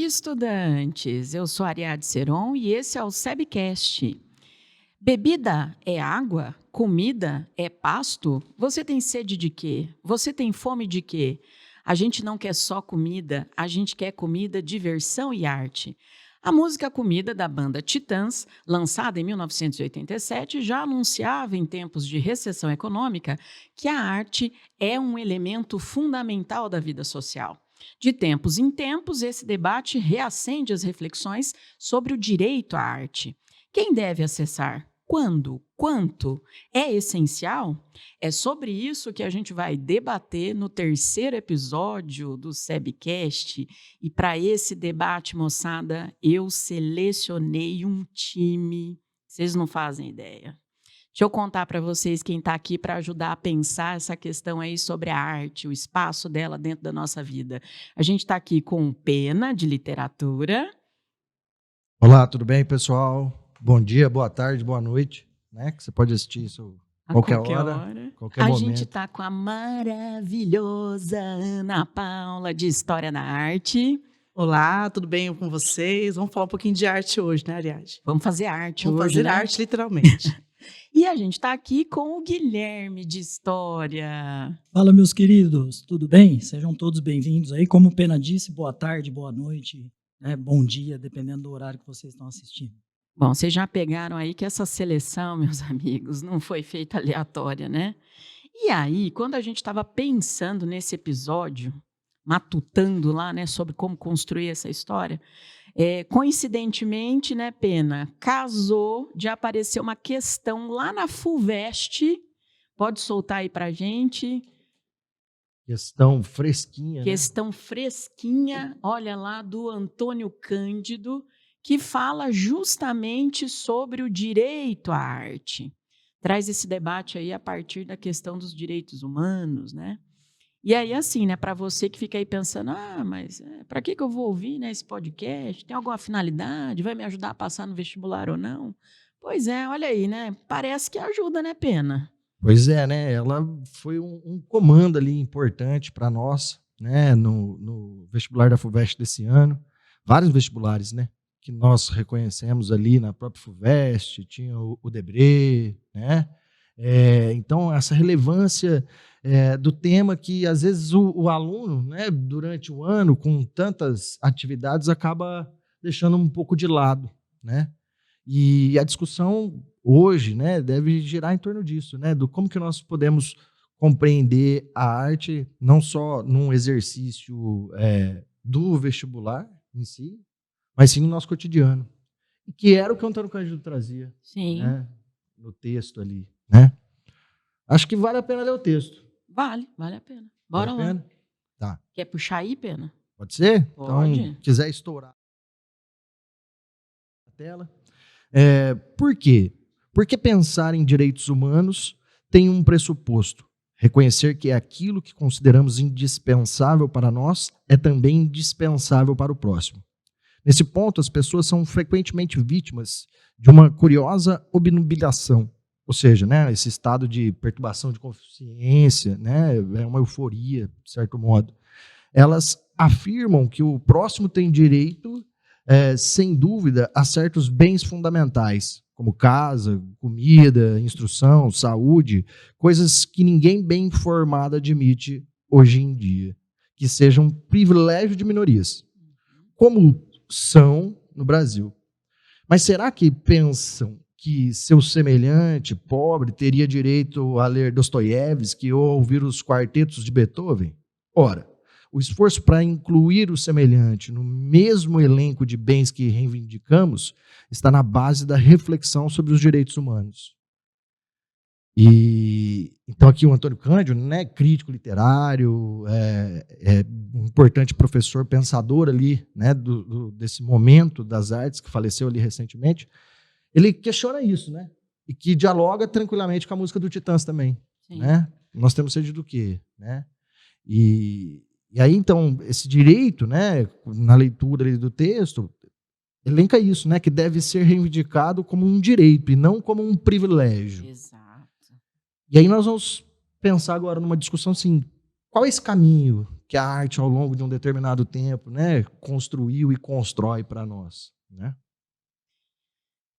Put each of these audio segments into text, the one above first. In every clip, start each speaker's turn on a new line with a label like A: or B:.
A: dia, estudantes! Eu sou Ariadne Seron e esse é o SEBcast. Bebida é água? Comida é pasto? Você tem sede de quê? Você tem fome de quê? A gente não quer só comida, a gente quer comida, diversão e arte. A música Comida, da banda Titãs, lançada em 1987, já anunciava em tempos de recessão econômica que a arte é um elemento fundamental da vida social. De tempos em tempos, esse debate reacende as reflexões sobre o direito à arte. Quem deve acessar? Quando? Quanto? É essencial? É sobre isso que a gente vai debater no terceiro episódio do SEBcast. E para esse debate, moçada, eu selecionei um time. Vocês não fazem ideia. Deixa eu contar para vocês quem está aqui para ajudar a pensar essa questão aí sobre a arte, o espaço dela dentro da nossa vida. A gente está aqui com o Pena, de literatura.
B: Olá, tudo bem, pessoal? Bom dia, boa tarde, boa noite, né? Que você pode assistir isso qualquer hora. Qualquer momento.
A: A gente está com a maravilhosa Ana Paula, de História da Arte.
C: Olá, tudo bem com vocês? Vamos falar um pouquinho de arte hoje, né, Ariadne?
A: Vamos fazer arte
C: Vamos
A: hoje,
C: fazer
A: né?
C: arte, literalmente.
A: E a gente está aqui com o Guilherme, de História.
D: Fala, meus queridos, tudo bem? Sejam todos bem-vindos aí. Como o Pena disse, boa tarde, boa noite, né? Bom dia, dependendo do horário que vocês estão assistindo.
A: Bom, vocês já pegaram aí que essa seleção, meus amigos, não foi feita aleatória, né? E aí, quando a gente estava pensando nesse episódio, matutando lá, né, sobre como construir essa história, coincidentemente, né, Pena, casou de aparecer uma questão lá na FUVEST. Pode soltar aí pra gente.
B: Questão fresquinha,
A: Questão fresquinha, olha lá, do Antônio Cândido, que fala justamente sobre o direito à arte. Traz esse debate aí a partir da questão dos direitos humanos, né? E aí, assim, né, para você que fica aí pensando, mas para que eu vou ouvir, né, esse podcast? Tem alguma finalidade? Vai me ajudar a passar no vestibular ou não? Pois é, olha aí, né? Parece que ajuda, né, Pena?
B: Pois é, né? Ela foi um comando ali importante para nós, né, no vestibular da FUVEST desse ano. Vários vestibulares, né, que nós reconhecemos ali na própria FUVEST, tinha o Debré, né? Então, essa relevância do tema que, às vezes, o aluno, né, durante o ano, com tantas atividades, acaba deixando um pouco de lado, né? E a discussão hoje, né, deve girar em torno disso, né, do como que nós podemos compreender a arte, não só num exercício do vestibular em si, mas sim no nosso cotidiano. E que era o que o Antônio Cândido trazia, né, no texto ali, né? Acho que vale a pena ler o texto.
A: Vale a pena. Bora lá.
B: Pena? Tá.
A: Quer puxar aí, Pena?
B: Pode ser?
A: Pode.
B: Então, quiser estourar a tela. Por quê? Porque pensar em direitos humanos tem um pressuposto. Reconhecer que aquilo que consideramos indispensável para nós é também indispensável para o próximo. Nesse ponto, as pessoas são frequentemente vítimas de uma curiosa obnubilação, ou seja, né, esse estado de perturbação de consciência, né, é uma euforia, de certo modo. Elas afirmam que o próximo tem direito, sem dúvida, a certos bens fundamentais, como casa, comida, instrução, saúde, coisas que ninguém bem informado admite hoje em dia, que sejam privilégio de minorias, como são no Brasil. Mas será que pensam que seu semelhante, pobre, teria direito a ler Dostoiévski ou ouvir os quartetos de Beethoven? Ora, o esforço para incluir o semelhante no mesmo elenco de bens que reivindicamos está na base da reflexão sobre os direitos humanos. E então aqui o Antônio Cândido, né, crítico literário, um importante professor, pensador ali, né, desse momento das artes, que faleceu ali recentemente, ele questiona isso, né, e que dialoga tranquilamente com a música do Titãs também, né? Nós temos sede do quê, né? E aí, então, esse direito, né, na leitura ali do texto, elenca isso, né, que deve ser reivindicado como um direito e não como um privilégio.
A: Exato.
B: E aí nós vamos pensar agora numa discussão assim, qual é esse caminho que a arte, ao longo de um determinado tempo, né, construiu e constrói para nós, né?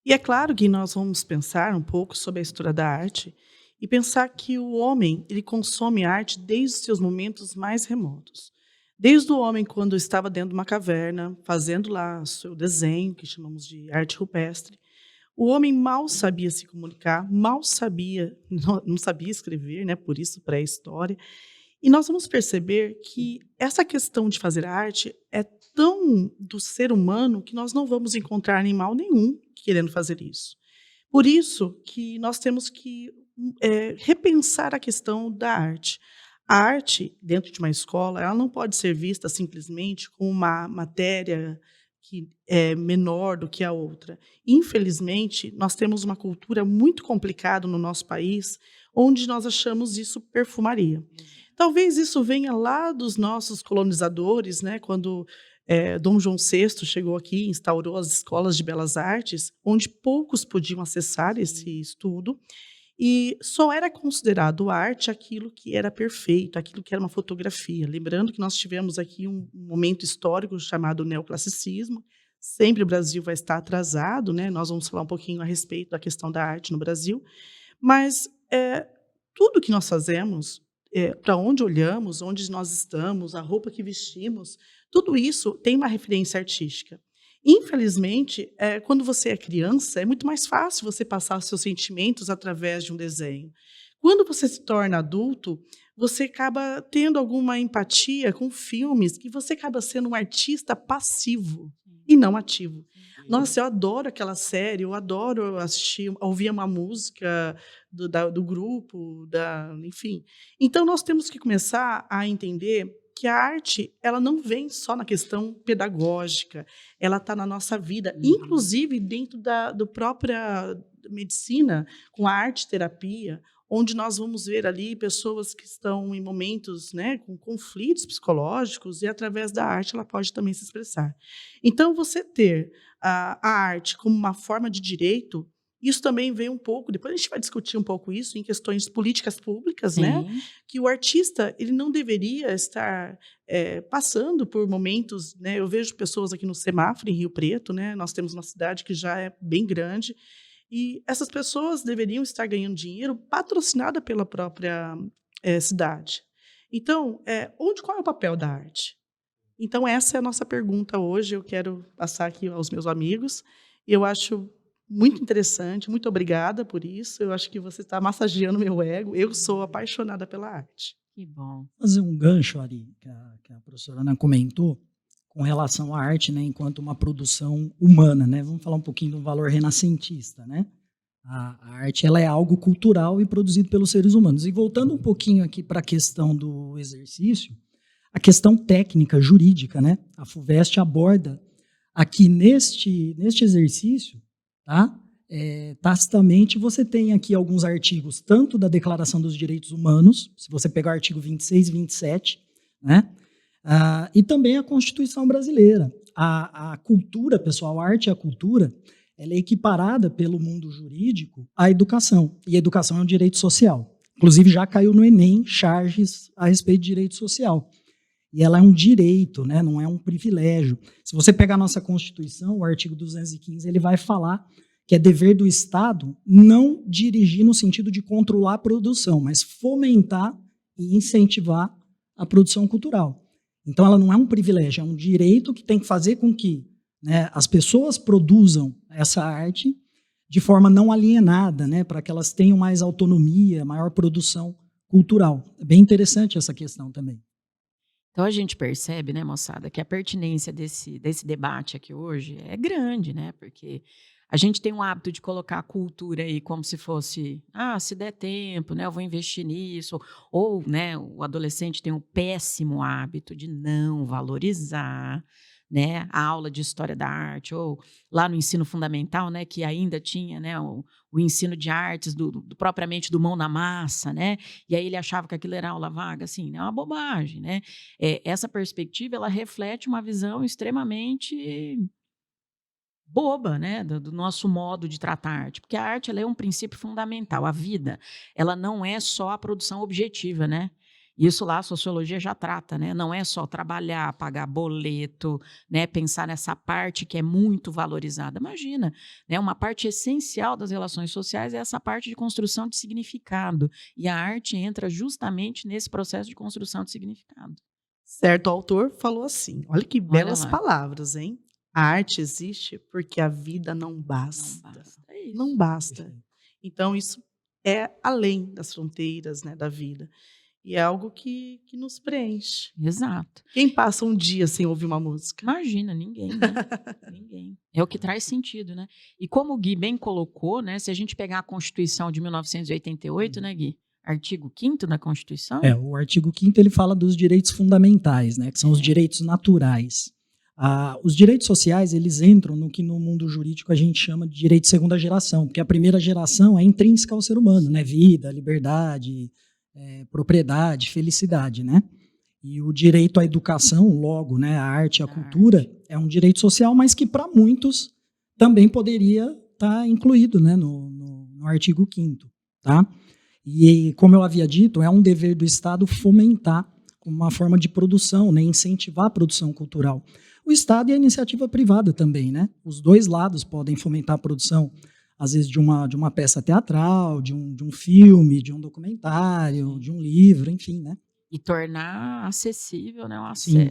C: E é claro que nós vamos pensar um pouco sobre a história da arte e pensar que o homem, ele consome arte desde os seus momentos mais remotos. Desde o homem quando estava dentro de uma caverna, fazendo lá o seu desenho, que chamamos de arte rupestre, o homem mal sabia se comunicar, mal sabia, não sabia escrever, né, por isso pré-história. E nós vamos perceber que essa questão de fazer arte é tão do ser humano que nós não vamos encontrar animal nenhum querendo fazer isso. Por isso que nós temos que repensar a questão da arte. A arte, dentro de uma escola, ela não pode ser vista simplesmente como uma matéria que é menor do que a outra. Infelizmente, nós temos uma cultura muito complicada no nosso país, onde nós achamos isso perfumaria. Talvez isso venha lá dos nossos colonizadores, né, quando Dom João VI chegou aqui e instaurou as escolas de belas artes, onde poucos podiam acessar esse estudo, e só era considerado arte aquilo que era perfeito, aquilo que era uma fotografia. Lembrando que nós tivemos aqui um momento histórico chamado neoclassicismo. Sempre o Brasil vai estar atrasado, né? Nós vamos falar um pouquinho a respeito da questão da arte no Brasil, mas tudo que nós fazemos, para onde olhamos, onde nós estamos, a roupa que vestimos, tudo isso tem uma referência artística. Infelizmente, quando você é criança, é muito mais fácil você passar os seus sentimentos através de um desenho. Quando você se torna adulto, você acaba tendo alguma empatia com filmes que você acaba sendo um artista passivo e não ativo. Nossa, eu adoro aquela série, eu adoro assistir, ouvir uma música do grupo, enfim. Então, nós temos que começar a entender que a arte, ela não vem só na questão pedagógica, ela está na nossa vida, inclusive dentro da própria medicina, com a arte-terapia, onde nós vamos ver ali pessoas que estão em momentos, né, com conflitos psicológicos, e através da arte ela pode também se expressar. Então, você ter a arte como uma forma de direito, isso também vem um pouco, depois a gente vai discutir um pouco isso em questões de políticas públicas, né? Que o artista ele não deveria estar passando por momentos, né? Eu vejo pessoas aqui no semáforo, em Rio Preto, né? Nós temos uma cidade que já é bem grande, e essas pessoas deveriam estar ganhando dinheiro patrocinada pela própria cidade. Então, qual é o papel da arte? Então, essa é a nossa pergunta hoje, eu quero passar aqui aos meus amigos, e eu acho muito interessante, muito obrigada por isso. Eu acho que você está massageando meu ego. Eu sou apaixonada pela arte.
A: Que bom.
D: Fazer um gancho, Ari, que a professora Ana comentou, com relação à arte, né, enquanto uma produção humana, né? Vamos falar um pouquinho do valor renascentista, né? A arte ela é algo cultural e produzido pelos seres humanos. E voltando um pouquinho aqui para a questão do exercício, a questão técnica, jurídica, né? A FUVEST aborda aqui neste exercício, tá? Tacitamente, você tem aqui alguns artigos, tanto da Declaração dos Direitos Humanos, se você pegar o artigo 26 e 27, né? E também a Constituição Brasileira. A cultura, pessoal, a arte e a cultura, ela é equiparada pelo mundo jurídico à educação, e a educação é um direito social. Inclusive, já caiu no Enem charges a respeito de direito social. E ela é um direito, né? Não é um privilégio. Se você pegar a nossa Constituição, o artigo 215, ele vai falar que é dever do Estado não dirigir no sentido de controlar a produção, mas fomentar e incentivar a produção cultural. Então, ela não é um privilégio, é um direito que tem que fazer com que, né, as pessoas produzam essa arte de forma não alienada, né, para que elas tenham mais autonomia, maior produção cultural. É bem interessante essa questão também.
A: Então, a gente percebe, né, moçada, que a pertinência desse debate aqui hoje é grande, né, porque a gente tem um hábito de colocar a cultura aí como se fosse, se der tempo, né, eu vou investir nisso, ou, né, o adolescente tem um péssimo hábito de não valorizar, né, a aula de história da arte, ou lá no ensino fundamental, né, que ainda tinha, né, o ensino de artes propriamente do mão na massa, né, e aí ele achava que aquilo era aula vaga, assim, é uma bobagem, né. Essa perspectiva, ela reflete uma visão extremamente boba, né, do nosso modo de tratar a arte, porque a arte ela é um princípio fundamental, a vida, ela não é só a produção objetiva, né, Isso lá a sociologia já trata, né? Não é só trabalhar, pagar boleto, né? Pensar nessa parte que é muito valorizada. Imagina, né? Uma parte essencial das relações sociais é essa parte de construção de significado. E a arte entra justamente nesse processo de construção de significado.
C: Certo autor falou assim, olha que
A: Olha
C: belas
A: lá.
C: palavras, hein? A arte existe porque a vida não
A: Não
C: basta.
A: basta. É isso.
C: Não basta. Então, isso é além das fronteiras, né, da vida. E é algo que nos preenche.
A: Exato.
C: Quem passa um dia sem ouvir uma música?
A: Imagina, ninguém, né? Ninguém. É o que traz sentido, né? E como o Gui bem colocou, né? Se a gente pegar a Constituição de 1988, né, Gui? Artigo 5º da Constituição.
D: O artigo 5º ele fala dos direitos fundamentais, né, que são os direitos naturais. Os direitos sociais, eles entram no que no mundo jurídico a gente chama de direito de segunda geração, porque a primeira geração é intrínseca ao ser humano, né, vida, liberdade, propriedade, felicidade, né? E o direito à educação, logo, né, a arte e a cultura, é um direito social, mas que para muitos também poderia estar incluído, né, no artigo 5º, tá? E, como eu havia dito, é um dever do Estado fomentar uma forma de produção, né, incentivar a produção cultural. O Estado e a iniciativa privada também, né? Os dois lados podem fomentar a produção, às vezes de uma peça teatral, de um filme, de um documentário, de um livro, enfim, né?
A: E tornar acessível, né,
D: Sim.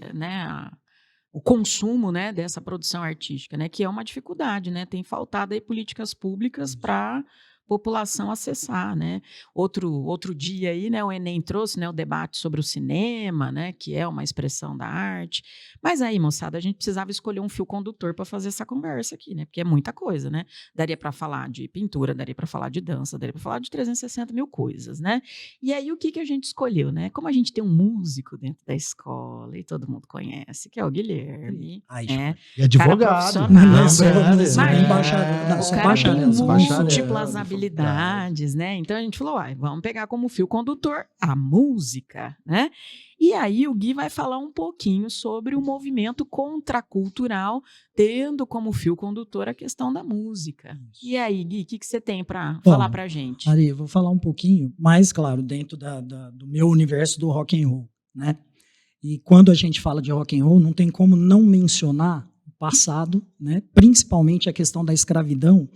A: o consumo, né, dessa produção artística, né, que é uma dificuldade, né? Tem faltado aí políticas públicas para população acessar, né? Outro dia aí, né, o Enem trouxe, né, o debate sobre o cinema, né, que é uma expressão da arte. Mas aí, moçada, a gente precisava escolher um fio condutor para fazer essa conversa aqui, né? Porque é muita coisa, né? Daria para falar de pintura, daria para falar de dança, daria para falar de 360 mil coisas, né? E aí o que a gente escolheu, né? Como a gente tem um músico dentro da escola e todo mundo conhece, que é o Guilherme, né?
B: E advogado.
A: Cara profissional.
D: Não é só
A: Mas,
D: embaixador, não,
A: o
D: só
A: cara tem
D: bacharel.
A: múltiplas habilidades, né? Então a gente falou, vamos pegar como fio condutor a música, né? E aí o Gui vai falar um pouquinho sobre o movimento contracultural, tendo como fio condutor a questão da música. E aí, Gui, o que você tem para falar para a gente?
D: Ari, eu vou falar um pouquinho, mais claro, dentro do meu universo do rock and roll, né? E quando a gente fala de rock and roll, não tem como não mencionar o passado, né? Principalmente a questão da escravidão,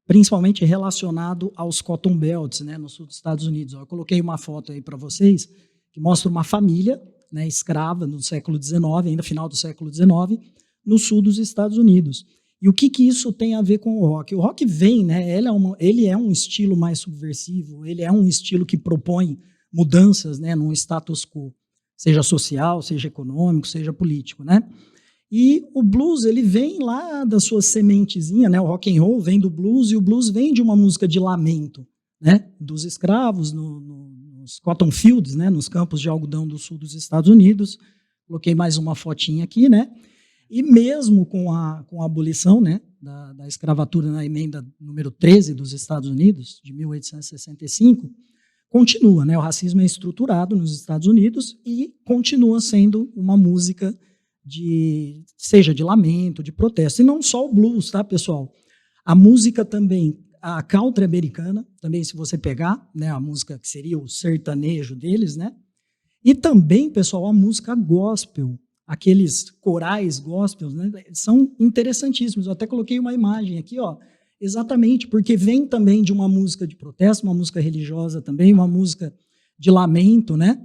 D: principalmente relacionado aos cotton belts, né, no sul dos Estados Unidos. Eu coloquei uma foto aí para vocês que mostra uma família, né, escrava no século XIX, ainda final do século XIX, no sul dos Estados Unidos. E o que isso tem a ver com o rock? O rock vem, né, ele é um estilo mais subversivo, ele é um estilo que propõe mudanças, né, num status quo, seja social, seja econômico, seja político, né? E o blues, ele vem lá da sua sementezinha, né? O rock and roll vem do blues, e o blues vem de uma música de lamento, né? Dos escravos nos cotton fields, né? Nos campos de algodão do sul dos Estados Unidos. Coloquei mais uma fotinha aqui, né? E mesmo com a abolição, né, da escravatura na emenda número 13 dos Estados Unidos, de 1865, continua, né? O racismo é estruturado nos Estados Unidos e continua sendo uma música seja de lamento, de protesto. E não só o blues, tá, pessoal? A música também, a country americana, também se você pegar, né, a música que seria o sertanejo deles, né? E também, pessoal, a música gospel, aqueles corais gospels, né, são interessantíssimos. Eu até coloquei uma imagem aqui, ó, exatamente, porque vem também de uma música de protesto, uma música religiosa também, uma música de lamento, né?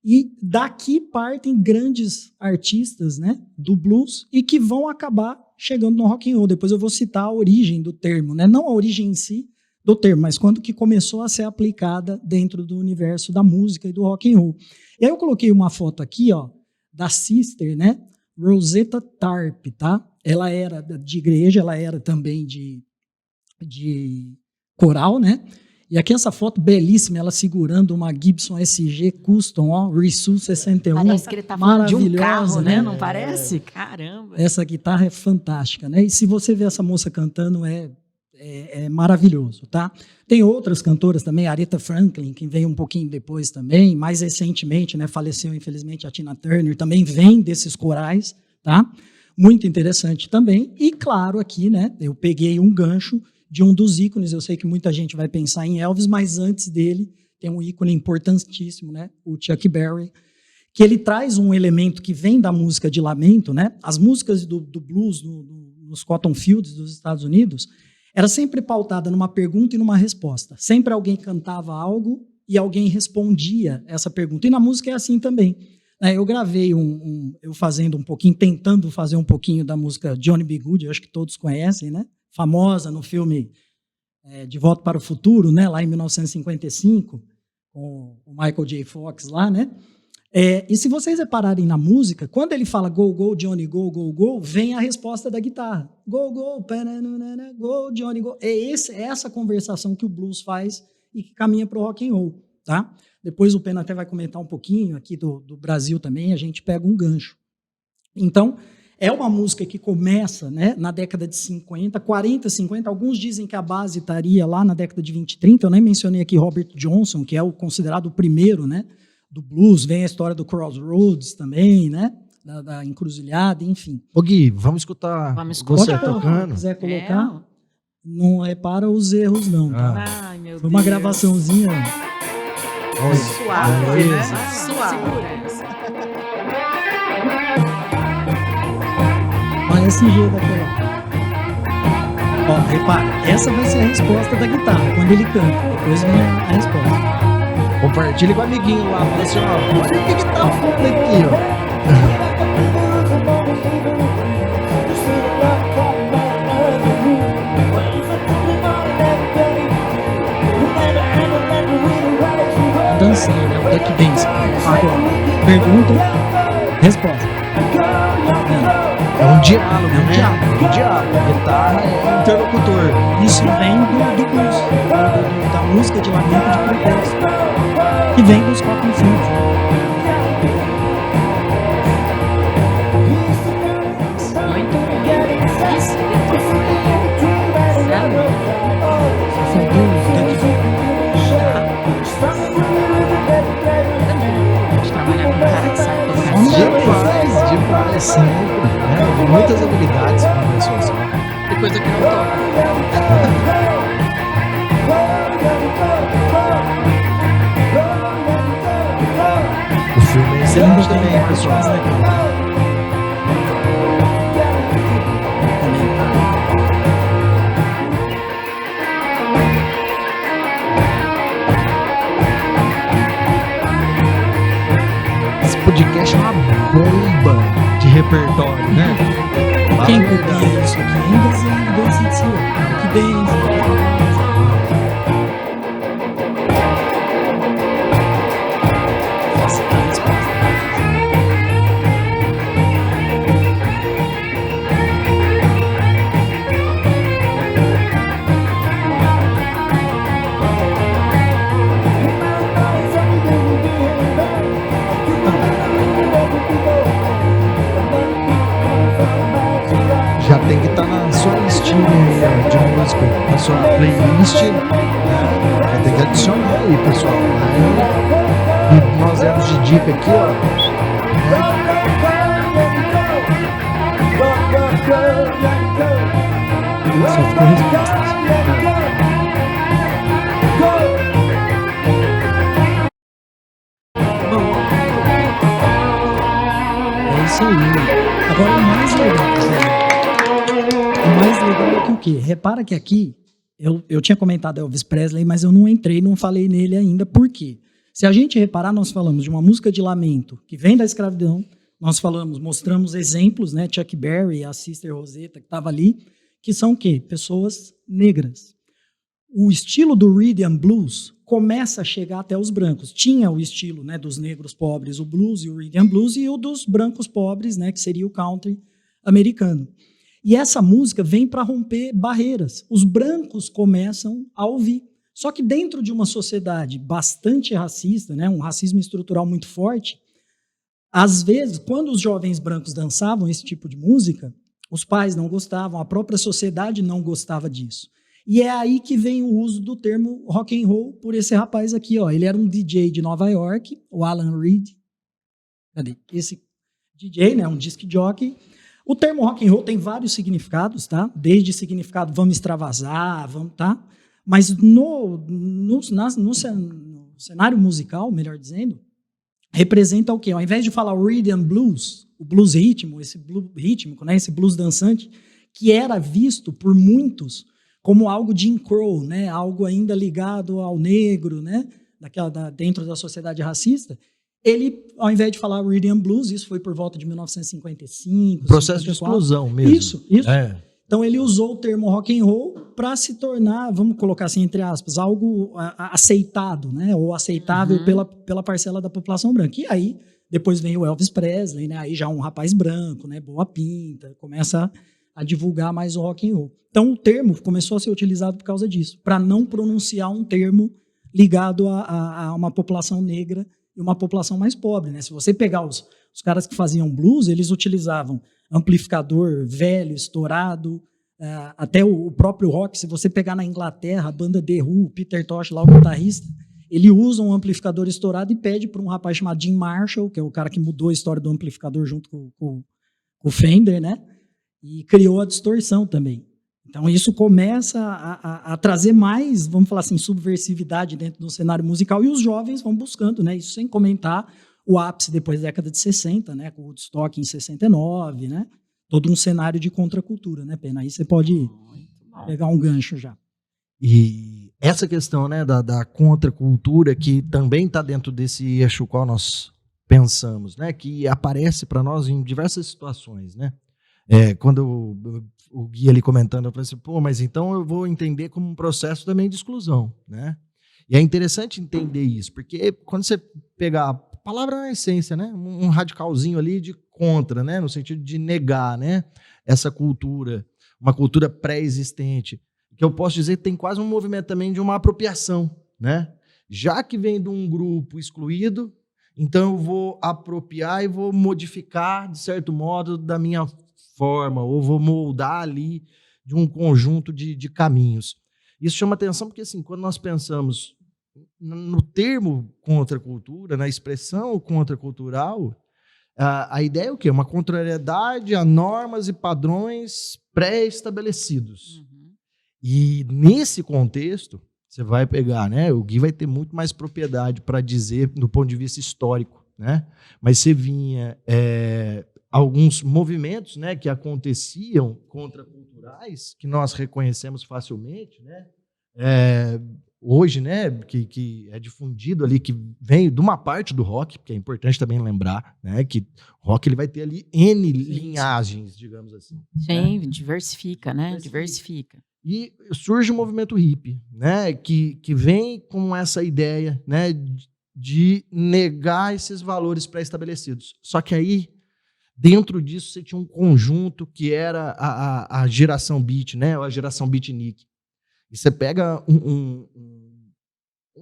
D: E daqui partem grandes artistas, né, do blues, e que vão acabar chegando no rock and roll. Depois eu vou citar a origem do termo, né? Não a origem em si do termo, mas quando que começou a ser aplicada dentro do universo da música e do rock and roll. E aí eu coloquei uma foto aqui, ó, da sister, né, Rosetta Tharpe, tá? Ela era de igreja, ela era também de coral, né? E aqui essa foto belíssima, ela segurando uma Gibson SG Custom, ó, Rissu 61.
A: Parece que ele tá falando de um carro, né? Não parece? Caramba!
D: Essa guitarra é fantástica, né? E se você vê essa moça cantando, é maravilhoso, tá? Tem outras cantoras também, Aretha Franklin, que veio um pouquinho depois também, mais recentemente, né? Faleceu, infelizmente, a Tina Turner, também vem desses corais, tá? Muito interessante também. E, claro, aqui, né? Eu peguei um gancho de um dos ícones, eu sei que muita gente vai pensar em Elvis, mas antes dele tem um ícone importantíssimo, né? O Chuck Berry, que ele traz um elemento que vem da música de lamento, né? As músicas do blues nos Cotton Fields dos Estados Unidos era sempre pautada numa pergunta e numa resposta. Sempre alguém cantava algo e alguém respondia essa pergunta. E na música é assim também. Eu gravei eu fazendo um pouquinho, tentando fazer um pouquinho da música Johnny B. Good, eu acho que todos conhecem, né? Famosa no filme De Volta para o Futuro, né? Lá em 1955, com o Michael J. Fox lá, né? E se vocês repararem na música, quando ele fala go, go, Johnny, go, go, go, vem a resposta da guitarra. Go, go, go, Johnny, go. É essa conversação que o blues faz e que caminha para o rock and roll, tá? Depois o Pena até vai comentar um pouquinho aqui do Brasil também, a gente pega um gancho. Então, é uma música que começa, né, na década de 50, 40, 50, alguns dizem que a base estaria lá na década de 20, 30, eu nem mencionei aqui Robert Johnson, que é considerado o primeiro, né, do blues, vem a história do Crossroads também, né, da encruzilhada, enfim.
B: Ô Gui, vamos escutar você tocando?
D: Se quiser colocar, não repara os erros não, tá?
A: Ai, meu Deus.
D: Foi uma gravaçãozinha...
A: Suave, né? Suave.
D: Olha esse jeito daquela. Ó, repara, essa vai ser a resposta da guitarra, quando ele canta. Depois vem a resposta.
B: Compartilhe com o amiguinho lá, fala assim, ó, olha o que tá falando aqui, ó.
D: Dancinha, né? O duck dance. Agora, pergunta, resposta.
B: É um diálogo, né? É um diálogo. A guitarra é o interlocutor.
D: Isso vem do blues, da música de lamento de protesto, que vem dos Cotton Fields.
A: Muito bem. Isso,
B: Demais, sempre. Né? Muitas habilidades para uma pessoa só.
A: depois eu quero tocar.
B: O filme é excelente também, pessoal. Esse podcast é uma bomba de repertório, né?
D: Quem copia isso aqui ainda dança de si. Que dança.
B: Já tem que estar na sua listinha de música, na sua playlist, né? Já tem que adicionar aí, pessoal. E nós demos de dica aqui, ó.
D: Só ficou resposta. É isso aí. Agora o mais legal, o mais legal é que o quê? Repara que aqui, eu tinha comentado Elvis Presley, mas eu não entrei, não falei nele ainda. Por quê? Se a gente reparar, nós falamos de uma música de lamento que vem da escravidão, nós mostramos exemplos, né? Chuck Berry, a Sister Rosetta, que estava ali, que são o quê? Pessoas negras. O estilo do rhythm and blues começa a chegar até os brancos. Tinha o estilo, né, dos negros pobres, o blues e o rhythm and blues, e o dos brancos pobres, né, que seria o country americano. E essa música vem para romper barreiras. Os brancos começam a ouvir. Só que dentro de uma sociedade bastante racista, né, um racismo estrutural muito forte, às vezes, quando os jovens brancos dançavam esse tipo de música, os pais não gostavam, a própria sociedade não gostava disso. E é aí que vem o uso do termo rock and roll por esse rapaz aqui, ó. Ele era um DJ de Nova York, o Alan Reed. Cadê? Esse DJ, né, um disc jockey. O termo rock and roll tem vários significados, tá? Desde significado vamos extravasar, vamos, tá? Mas no cenário musical, melhor dizendo, representa o quê? Ao invés de falar o rhythm and blues, o blues ritmo, esse blues rítmico, né, esse blues dançante, que era visto por muitos como algo de Jim Crow, né, algo ainda ligado ao negro, né, dentro da sociedade racista, ele, ao invés de falar rhythm and blues, isso foi por volta de 1955,
B: Processo
D: 54,
B: de exclusão mesmo.
D: Isso. Então ele usou o termo rock and roll para se tornar, vamos colocar assim entre aspas, algo aceitado, né, ou aceitável pela parcela da população branca. E aí depois vem o Elvis Presley, né, aí já um rapaz branco, né, boa pinta, começa a divulgar mais o rock and roll. Então o termo começou a ser utilizado por causa disso, para não pronunciar um termo ligado a uma população negra e uma população mais pobre, né? Se você pegar os caras que faziam blues, eles utilizavam amplificador velho, estourado, até o próprio rock. Se você pegar na Inglaterra, a banda The Who, Peter Tosh, lá o guitarrista, ele usa um amplificador estourado e pede para um rapaz chamado Jim Marshall, que é o cara que mudou a história do amplificador junto com o Fender, né? E criou a distorção também. Então isso começa a trazer mais, vamos falar assim, subversividade dentro do cenário musical, e os jovens vão buscando, né? Isso sem comentar o ápice depois da década de 60, né? Com o Woodstock em 69, né? Todo um cenário de contracultura, né, Pena? Aí você pode pegar um gancho já.
B: E essa questão, né, da contracultura, que também está dentro desse eixo qual nós pensamos, né? Que aparece para nós em diversas situações, né? Quando o Gui ali comentando, eu falei assim, pô, mas então eu vou entender como um processo também de exclusão, né? E é interessante entender isso, porque quando você pegar a palavra na essência, né? Um radicalzinho ali de contra, né? No sentido de negar, né? Essa cultura, uma cultura pré-existente, que eu posso dizer que tem quase um movimento também de uma apropriação, né? Já que vem de um grupo excluído, então eu vou apropriar e vou modificar, de certo modo, da minha forma, ou vou moldar ali de um conjunto de caminhos. Isso chama atenção porque, assim, quando nós pensamos no termo contracultura, na expressão contracultural, a ideia é o quê? Uma contrariedade a normas e padrões pré-estabelecidos. E nesse contexto, você vai pegar, né? O Gui vai ter muito mais propriedade para dizer do ponto de vista histórico, né? Mas você vinha alguns movimentos, né, que aconteciam contraculturais, que nós reconhecemos facilmente, né? Hoje, né, que é difundido ali, que vem de uma parte do rock, porque é importante também lembrar, né, que o rock ele vai ter ali N linhagens, digamos assim.
A: Sim, né? Diversifica, né? Diversifica.
B: E surge o movimento hippie, né, que vem com essa ideia, né, de negar esses valores pré-estabelecidos. Só que aí, dentro disso, você tinha um conjunto que era a geração beat, né, a geração beatnik. E você pega um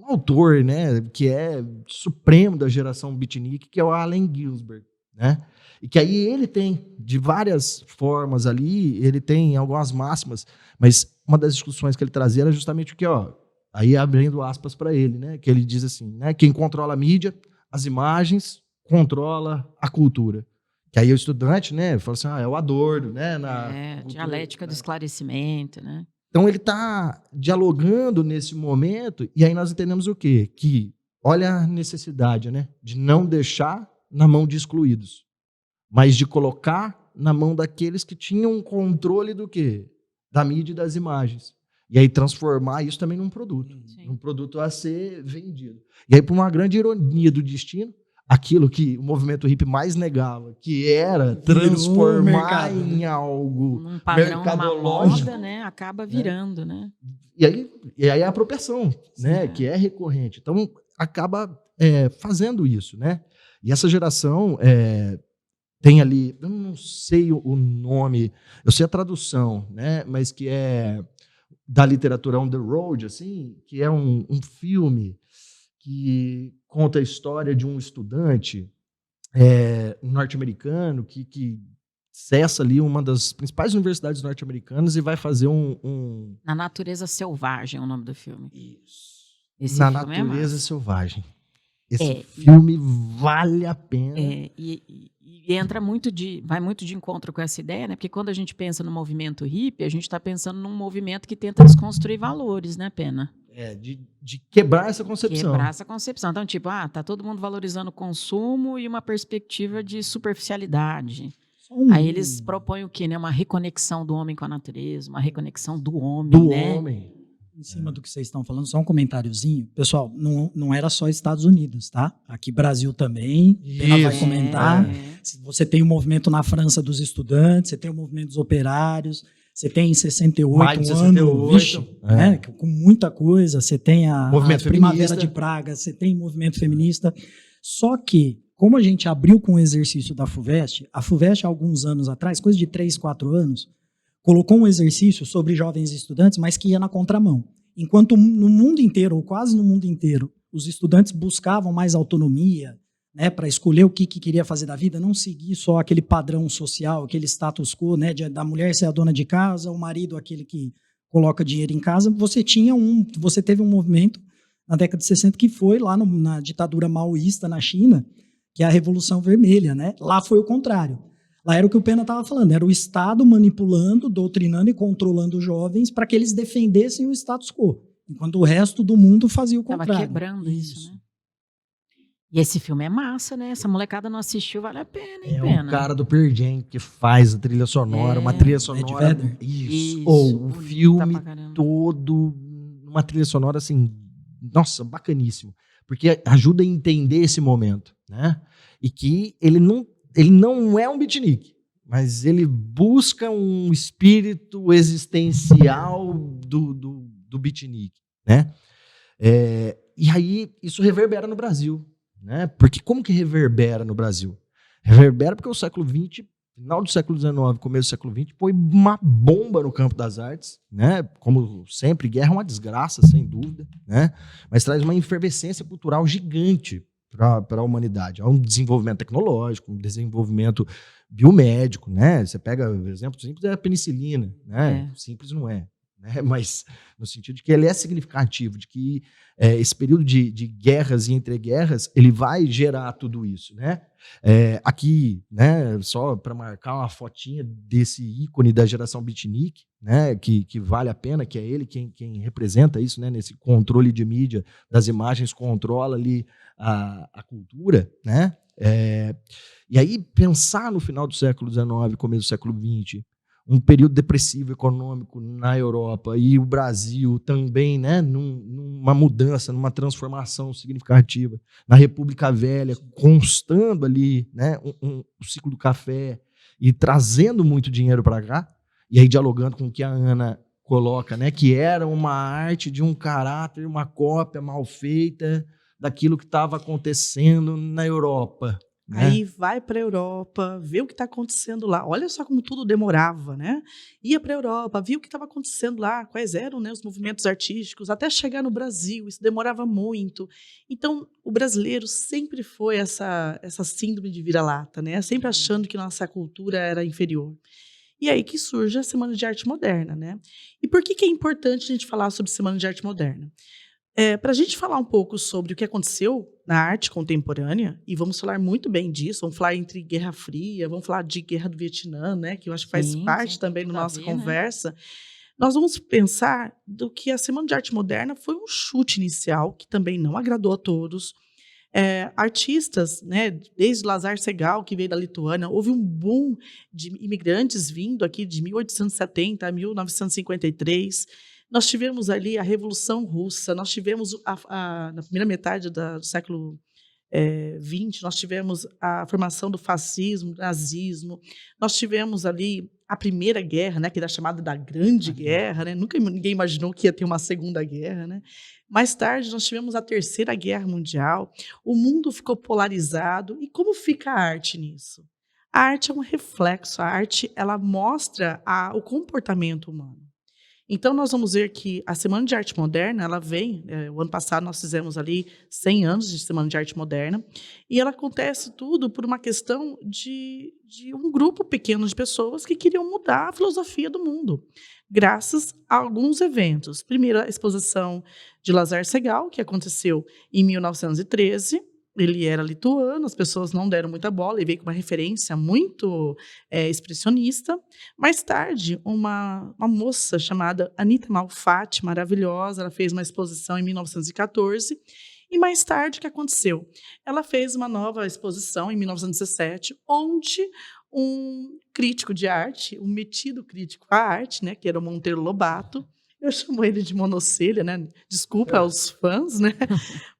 B: autor, né, que é supremo da geração beatnik, que é o Allen Ginsberg, né? E que aí ele tem, de várias formas ali, ele tem algumas máximas, mas uma das discussões que ele trazia era justamente o que, ó, aí abrindo aspas para ele, né, que ele diz assim, né, quem controla a mídia, as imagens, controla a cultura. Que aí o estudante, né, fala assim, é o Adorno, né?
A: Dialética do esclarecimento, né?
B: Então ele está dialogando nesse momento, e aí nós entendemos o quê? Que olha a necessidade, né, de não deixar na mão de excluídos, mas de colocar na mão daqueles que tinham controle do quê? Da mídia e das imagens. E aí transformar isso também num produto. Um produto a ser vendido. E aí, por uma grande ironia do destino, aquilo que o movimento hippie mais negava, que era transformar em algo
A: um padrão,
B: mercadológico,
A: uma moda, né? Acaba virando, né?
B: E aí a apropriação, né? Que é recorrente. Então, acaba fazendo isso, né? E essa geração tem ali, eu não sei o nome, eu sei a tradução, né? Mas que é da literatura On the Road, assim, que é um filme que conta a história de um estudante norte-americano que cessa ali uma das principais universidades norte-americanas e vai fazer
A: Na Natureza Selvagem é o nome do filme.
B: Isso.
A: Esse
B: Na
A: filme
B: Natureza Selvagem. Esse
A: É,
B: filme vale a pena.
A: E E vai muito de encontro com essa ideia, né? Porque quando a gente pensa no movimento hippie, a gente está pensando num movimento que tenta desconstruir valores, né, Pena?
B: De quebrar essa concepção.
A: Quebrar essa concepção. Então, tipo, tá todo mundo valorizando o consumo e uma perspectiva de superficialidade. Aí eles propõem o quê, né? Uma reconexão do homem com a natureza, uma reconexão do homem, né?
D: Em cima do que vocês estão falando, só um comentáriozinho. Pessoal, não era só Estados Unidos, tá? Aqui Brasil também, Pena vai comentar. Você tem o movimento na França dos estudantes, você tem o movimento dos operários, você tem em 68
B: Mais de 68,
D: vixe, né, com muita coisa, você tem a Primavera
B: feminista
D: de Praga, você tem movimento feminista. Só que, como a gente abriu com o exercício da FUVEST, a FUVEST, há alguns anos atrás, coisa de 3, 4 anos, colocou um exercício sobre jovens estudantes, mas que ia na contramão. Enquanto no mundo inteiro, ou quase no mundo inteiro, os estudantes buscavam mais autonomia, né, para escolher o que queria fazer da vida, não seguir só aquele padrão social, aquele status quo, né, da mulher ser a dona de casa, o marido aquele que coloca dinheiro em casa. Você teve um movimento na década de 60 que foi lá na ditadura maoísta na China, que é a Revolução Vermelha, né? Lá foi o contrário. Lá era o que o Pena estava falando, era o Estado manipulando, doutrinando e controlando os jovens para que eles defendessem o status quo, enquanto o resto do mundo fazia o contrário.
A: Estava quebrando isso, né? E esse filme é massa, né? Essa molecada não assistiu, vale a pena, hein, Pena?
B: É o cara do Pearl Jam que faz a trilha sonora, uma trilha sonora... Isso. Ou o filme todo, uma trilha sonora assim, nossa, bacaníssimo. Porque ajuda a entender esse momento, né? E que ele não é um beatnik, mas ele busca um espírito existencial do beatnik, né? E aí isso reverbera no Brasil, né? Porque como que reverbera no Brasil? Reverbera porque o século XX, final do século XIX, começo do século XX, foi uma bomba no campo das artes, né? Como sempre, guerra é uma desgraça, sem dúvida, né? Mas traz uma efervescência cultural gigante para a humanidade. Há um desenvolvimento tecnológico, um desenvolvimento biomédico, né? Você pega, por exemplo, simples é a penicilina, né? Simples não é, né? Mas no sentido de que ele é significativo, de que esse período de guerras e entreguerras, ele vai gerar tudo isso, né? Aqui, né, só para marcar uma fotinha desse ícone da geração beatnik, né, que vale a pena, que é ele quem representa isso, né, nesse controle de mídia das imagens, controla ali a cultura, né? E aí pensar no final do século XIX, começo do século XX, um período depressivo econômico na Europa e o Brasil também, né, numa mudança, numa transformação significativa, na República Velha, constando ali, né, o ciclo do café e trazendo muito dinheiro para cá, e aí dialogando com o que a Ana coloca, né, que era uma arte de um caráter, uma cópia mal feita daquilo que estava acontecendo na Europa.
C: Aí vai para a Europa, vê o que está acontecendo lá. Olha só como tudo demorava, né? Ia para a Europa, via o que estava acontecendo lá, quais eram, né, os movimentos artísticos, até chegar no Brasil, isso demorava muito. Então, o brasileiro sempre foi essa síndrome de vira-lata, né? Sempre achando que nossa cultura era inferior. E aí que surge a Semana de Arte Moderna, né? E por que é importante a gente falar sobre Semana de Arte Moderna? Para a gente falar um pouco sobre o que aconteceu na arte contemporânea, e vamos falar muito bem disso, vamos falar entre Guerra Fria, vamos falar de Guerra do Vietnã, né, que eu acho que faz parte também da nossa conversa, né? Nós vamos pensar do que a Semana de Arte Moderna foi um chute inicial, que também não agradou a todos. Artistas, né, desde Lazar Segal, que veio da Lituânia, houve um boom de imigrantes vindo aqui de 1870 a 1953. Nós tivemos ali a Revolução Russa, nós tivemos, na primeira metade do século XX, nós tivemos a formação do fascismo, do nazismo, nós tivemos ali a Primeira Guerra, né, que era chamada da Grande Guerra, né? Nunca ninguém imaginou que ia ter uma Segunda Guerra, né? Mais tarde, nós tivemos a Terceira Guerra Mundial, o mundo ficou polarizado, e como fica a arte nisso? A arte é um reflexo, a arte ela mostra o comportamento humano. Então, nós vamos ver que a Semana de Arte Moderna, ela vem, o ano passado nós fizemos ali 100 anos de Semana de Arte Moderna, e ela acontece tudo por uma questão de um grupo pequeno de pessoas que queriam mudar a filosofia do mundo, graças a alguns eventos. Primeiro, a exposição de Lazar Segal, que aconteceu em 1913, Ele era lituano, as pessoas não deram muita bola, ele veio com uma referência muito expressionista. Mais tarde, uma moça chamada Anita Malfatti, maravilhosa, ela fez uma exposição em 1914. E mais tarde, o que aconteceu? Ela fez uma nova exposição em 1917, onde um crítico de arte, um metido crítico à arte, né, que era o Monteiro Lobato, eu chamo ele de monocelha, né? Desculpa aos fãs, né?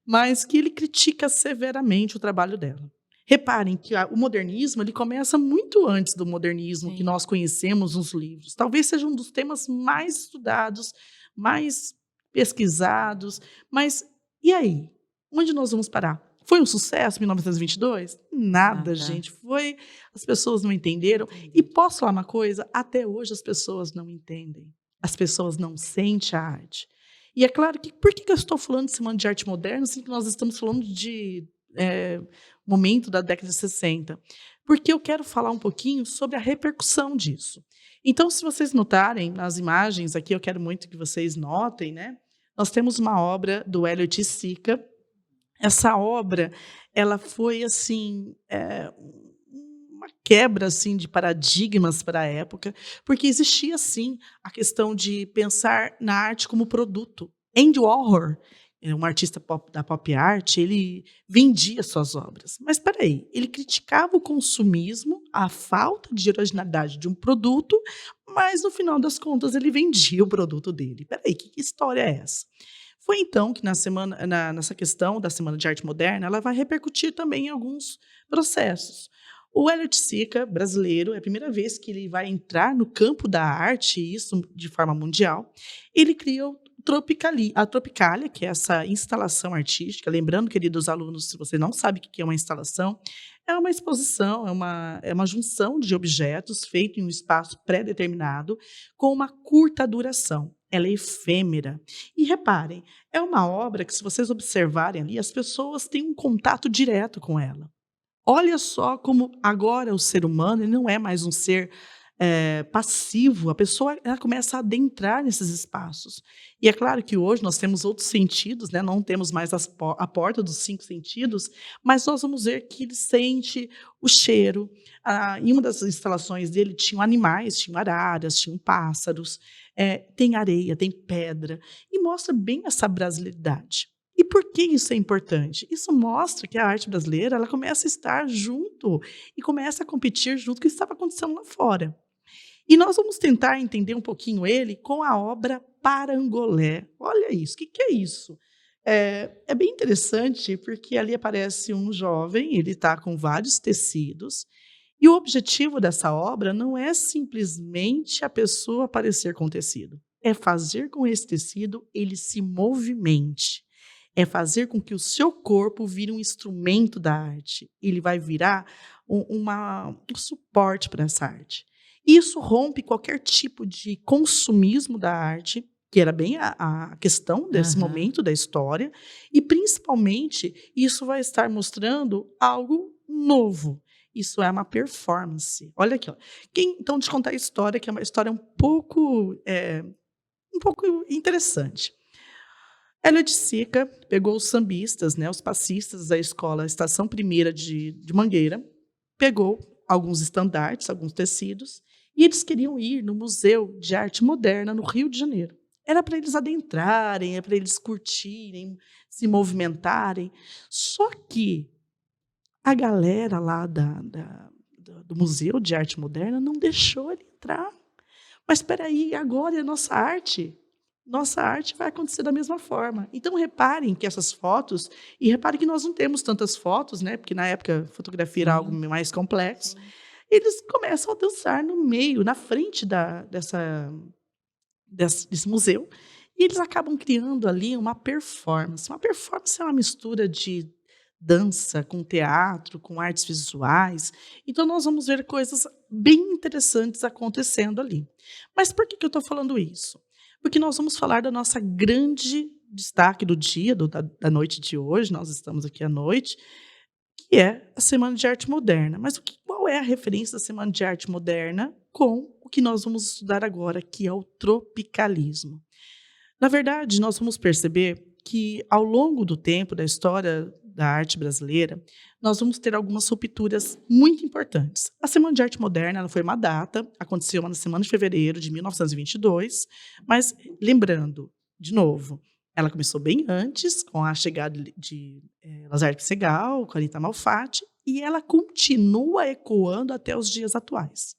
C: Mas que ele critica severamente o trabalho dela. Reparem que o modernismo ele começa muito antes do modernismo que nós conhecemos nos livros. Talvez seja um dos temas mais estudados, mais pesquisados. Mas e aí? Onde nós vamos parar? Foi um sucesso em 1922? Nada, gente. As pessoas não entenderam. E posso falar uma coisa? Até hoje as pessoas não entendem. As pessoas não sentem a arte. E é claro que, por que eu estou falando de Semana de Arte Moderna, assim que nós estamos falando de momento da década de 60? Porque eu quero falar um pouquinho sobre a repercussão disso. Então, se vocês notarem nas imagens aqui, eu quero muito que vocês notem, né? Nós temos uma obra do Elliott Sica. Essa obra, ela foi assim uma quebra assim de paradigmas para a época, porque existia sim a questão de pensar na arte como produto. Andy Warhol, um artista da pop art, ele vendia suas obras. Mas espera aí, ele criticava o consumismo, a falta de originalidade de um produto, mas no final das contas ele vendia o produto dele. Espera aí, que história é essa? Foi então que nessa questão da Semana de Arte Moderna, ela vai repercutir também em alguns processos. O Elliott Sica, brasileiro, é a primeira vez que ele vai entrar no campo da arte, isso de forma mundial. Ele criou a Tropicalia, que é essa instalação artística. Lembrando, queridos alunos, se você não sabe o que é uma instalação, é uma exposição, é uma junção de objetos feito em um espaço pré-determinado com uma curta duração. Ela é efêmera. E reparem, é uma obra que, se vocês observarem ali, as pessoas têm um contato direto com ela. Olha só como agora o ser humano ele não é mais um ser passivo, a pessoa ela começa a adentrar nesses espaços. E é claro que hoje nós temos outros sentidos, né? Não temos mais a porta dos 5 sentidos, mas nós vamos ver que ele sente o cheiro. Em uma das instalações dele tinham animais, tinham araras, tinham pássaros, tem areia, tem pedra, e mostra bem essa brasilidade. E por que isso é importante? Isso mostra que a arte brasileira ela começa a estar junto e começa a competir junto com o que estava acontecendo lá fora. E nós vamos tentar entender um pouquinho ele com a obra Parangolé. Olha isso, o que é isso? É bem interessante porque ali aparece um jovem, ele está com vários tecidos, e o objetivo dessa obra não é simplesmente a pessoa aparecer com o tecido, é fazer com esse tecido ele se movimente. É fazer com que o seu corpo vire um instrumento da arte. Ele vai virar um suporte para essa arte. Isso rompe qualquer tipo de consumismo da arte, que era bem a questão desse momento da história, e principalmente isso vai estar mostrando algo novo. Isso é uma performance. Olha aqui. Ó. Então, deixa eu contar a história, que é uma história um pouco interessante. Elliott Sica pegou os sambistas, né, os passistas da escola Estação Primeira de Mangueira, pegou alguns estandartes, alguns tecidos, e eles queriam ir no Museu de Arte Moderna, no Rio de Janeiro. Era para eles adentrarem, era para eles curtirem, se movimentarem. Só que a galera lá do Museu de Arte Moderna não deixou ele entrar. Mas espera aí, agora é a nossa arte. Nossa arte vai acontecer da mesma forma. Então, reparem que essas fotos, e reparem que nós não temos tantas fotos, né? Porque na época a fotografia era algo mais complexo. Eles começam a dançar no meio, na frente desse museu, e eles acabam criando ali uma performance. Uma performance é uma mistura de dança com teatro, com artes visuais. Então, nós vamos ver coisas bem interessantes acontecendo ali. Mas por que eu estou falando isso? Porque nós vamos falar da nossa grande destaque do dia, da noite de hoje, nós estamos aqui à noite, que é a Semana de Arte Moderna. Mas qual é a referência da Semana de Arte Moderna com o que nós vamos estudar agora, que é o tropicalismo? Na verdade, nós vamos perceber que, ao longo do tempo, da história da arte brasileira, nós vamos ter algumas rupturas muito importantes. A Semana de Arte Moderna ela foi uma data, aconteceu na semana de fevereiro de 1922, mas lembrando, de novo, ela começou bem antes, com a chegada de Lazare Psegal, com Anita Malfatti, e ela continua ecoando até os dias atuais.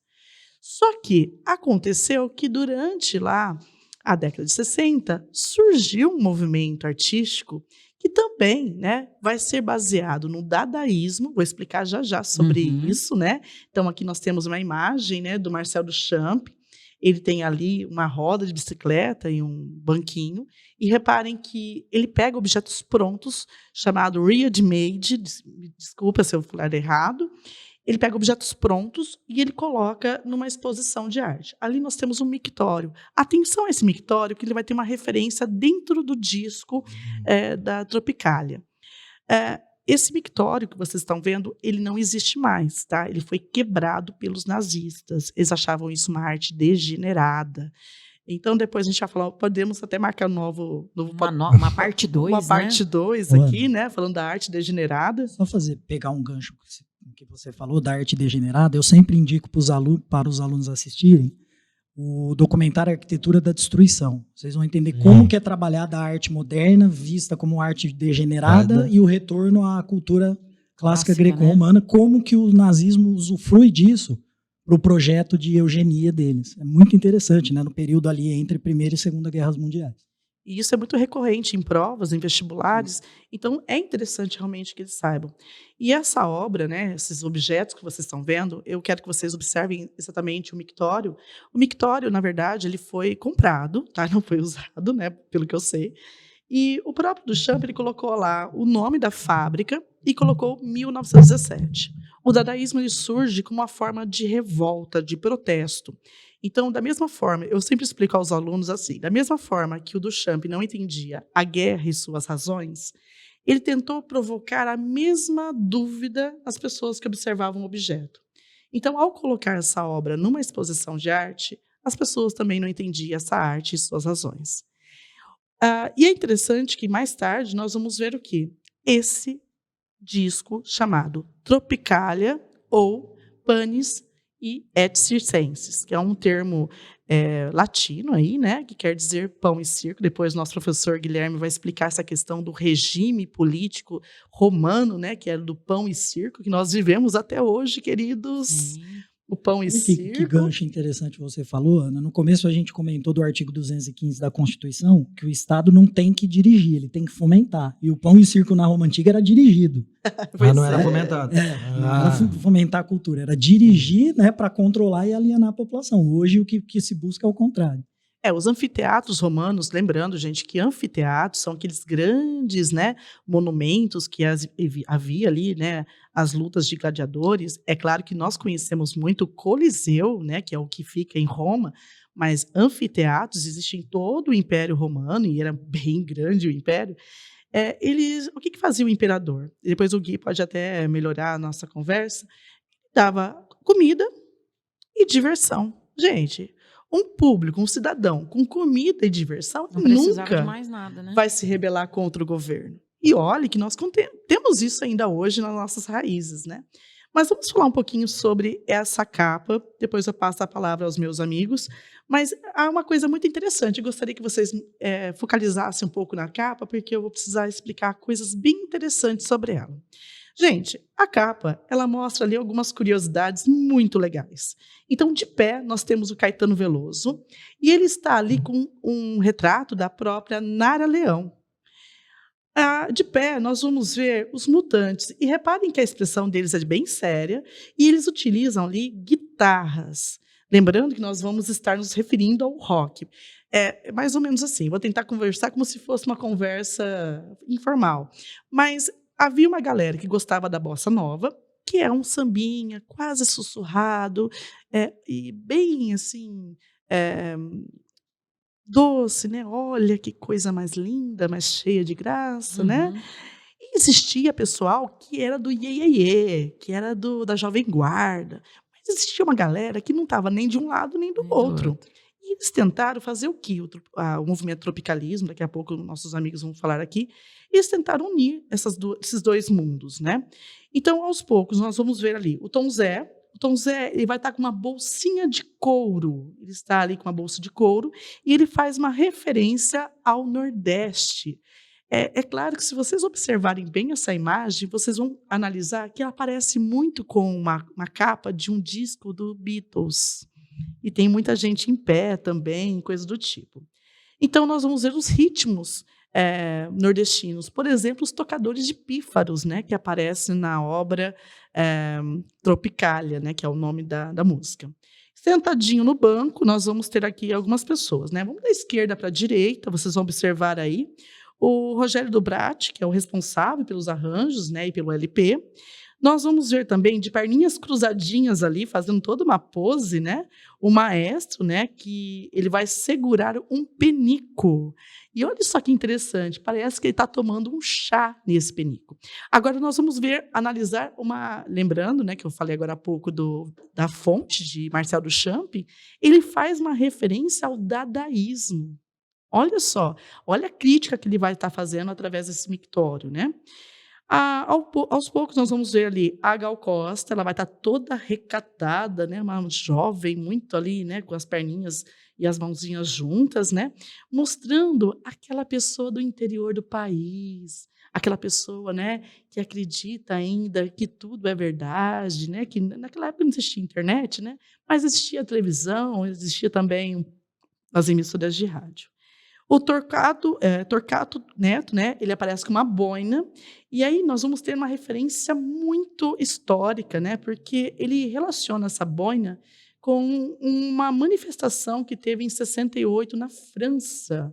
C: Só que aconteceu que durante lá a década de 60 surgiu um movimento artístico que também, né, vai ser baseado no dadaísmo, vou explicar já sobre isso, né? Então aqui nós temos uma imagem, né, do Marcel Duchamp. Ele tem ali uma roda de bicicleta e um banquinho. E reparem que ele pega objetos prontos, chamado ready-made, desculpa se eu falar errado. Ele pega objetos prontos e ele coloca numa exposição de arte. Ali nós temos um mictório. Atenção a esse mictório, que ele vai ter uma referência dentro do disco da Tropicália. Esse mictório que vocês estão vendo, ele não existe mais, tá? Ele foi quebrado pelos nazistas. Eles achavam isso uma arte degenerada. Então, depois a gente vai falar, podemos até marcar
A: uma parte 2,
C: uma parte 2 aqui, né? Falando da arte degenerada.
D: Só pegar um gancho que você falou da arte degenerada, eu sempre indico para os alunos assistirem o documentário Arquitetura da Destruição. Vocês vão entender como que é trabalhada a arte moderna, vista como arte degenerada, e o retorno à cultura clássica greco-romana, né? Como que o nazismo usufrui disso para o projeto de eugenia deles. É muito interessante, né? No período ali entre Primeira e Segunda Guerras Mundiais.
C: E isso é muito recorrente em provas, em vestibulares, então é interessante realmente que eles saibam. E essa obra, né, esses objetos que vocês estão vendo, eu quero que vocês observem exatamente o mictório. O mictório, na verdade, ele foi comprado, tá? Não foi usado, né, pelo que eu sei. E o próprio Duchamp, ele colocou lá o nome da fábrica e colocou 1917. O dadaísmo ele surge como uma forma de revolta, de protesto. Então, da mesma forma, eu sempre explico aos alunos assim, da mesma forma que o Duchamp não entendia a guerra e suas razões, ele tentou provocar a mesma dúvida nas pessoas que observavam o objeto. Então, ao colocar essa obra numa exposição de arte, as pessoas também não entendiam essa arte e suas razões. E é interessante que, mais tarde, nós vamos ver o quê? Esse disco chamado Tropicália ou Panis et Circenses, que é um termo latino aí, né, que quer dizer pão e circo. Depois nosso professor Guilherme vai explicar essa questão do regime político romano, né, que era do pão e circo, que nós vivemos até hoje, queridos. Sim. O pão e circo.
D: Que gancho interessante você falou, Ana. No começo a gente comentou do artigo 215 da Constituição que o Estado não tem que dirigir, ele tem que fomentar. E o pão e circo na Roma Antiga era dirigido.
B: Mas não era fomentado.
D: Não era fomentar a cultura, era dirigir, né, para controlar e alienar a população. Hoje o que se busca é o contrário.
C: Os anfiteatros romanos, lembrando, gente, que anfiteatros são aqueles grandes, né, monumentos que havia ali, né, as lutas de gladiadores. É claro que nós conhecemos muito o Coliseu, né, que é o que fica em Roma, mas anfiteatros existem em todo o Império Romano, e era bem grande o Império. O que fazia o imperador? Depois o Gui pode até melhorar a nossa conversa. Dava comida e diversão. Gente, um público, um cidadão com comida e diversão nunca
A: de mais nada, né?
C: vai se rebelar contra o governo. E olha que nós temos isso ainda hoje nas nossas raízes, né? Mas vamos falar um pouquinho sobre essa capa, depois eu passo a palavra aos meus amigos. Mas há uma coisa muito interessante, eu gostaria que vocês focalizassem um pouco na capa, porque eu vou precisar explicar coisas bem interessantes sobre ela. Gente, a capa, ela mostra ali algumas curiosidades muito legais. Então, de pé, nós temos o Caetano Veloso, e ele está ali com um retrato da própria Nara Leão. De pé, nós vamos ver os Mutantes, e reparem que a expressão deles é bem séria, e eles utilizam ali guitarras. Lembrando que nós vamos estar nos referindo ao rock. É mais ou menos assim, vou tentar conversar como se fosse uma conversa informal. Mas havia uma galera que gostava da bossa nova, que é um sambinha quase sussurrado, e bem assim, doce, né? Olha que coisa mais linda, mais cheia de graça, né? E existia pessoal que era do iê, que era da Jovem Guarda. Mas existia uma galera que não estava nem de um lado nem do outro. E eles tentaram fazer o quê? O movimento tropicalismo, daqui a pouco nossos amigos vão falar aqui, eles tentaram unir esses dois mundos, né? Então, aos poucos, nós vamos ver ali o Tom Zé. O Tom Zé, ele vai estar com uma bolsinha de couro. Ele está ali com uma bolsa de couro e ele faz uma referência ao Nordeste. É claro que se vocês observarem bem essa imagem, vocês vão analisar que ela parece muito com uma capa de um disco do Beatles. E tem muita gente em pé também, coisa do tipo. Então, nós vamos ver os ritmos nordestinos. Por exemplo, os tocadores de pífaros, né, que aparecem na obra Tropicália, né, que é o nome da música. Sentadinho no banco, nós vamos ter aqui algumas pessoas, né? Vamos da esquerda para a direita, vocês vão observar aí o Rogério Dubrat, que é o responsável pelos arranjos, né, e pelo LP. Nós vamos ver também, de perninhas cruzadinhas ali, fazendo toda uma pose, né, o maestro, né, que ele vai segurar um penico. E olha só que interessante, parece que ele está tomando um chá nesse penico. Agora nós vamos analisar lembrando, né, que eu falei agora há pouco da fonte de Marcel Duchamp, ele faz uma referência ao dadaísmo. Olha só, olha a crítica que ele vai estar fazendo através desse mictório, né? Aos poucos nós vamos ver ali a Gal Costa, ela vai estar toda recatada, né? Uma jovem muito ali, né? Com as perninhas e as mãozinhas juntas, né? Mostrando aquela pessoa do interior do país, aquela pessoa, né? Que acredita ainda que tudo é verdade, né? Que naquela época não existia internet, né? Mas existia televisão, existia também as emissoras de rádio. O Torquato Neto, né, ele aparece com uma boina, e aí nós vamos ter uma referência muito histórica, né, porque ele relaciona essa boina com uma manifestação que teve em 68 na França.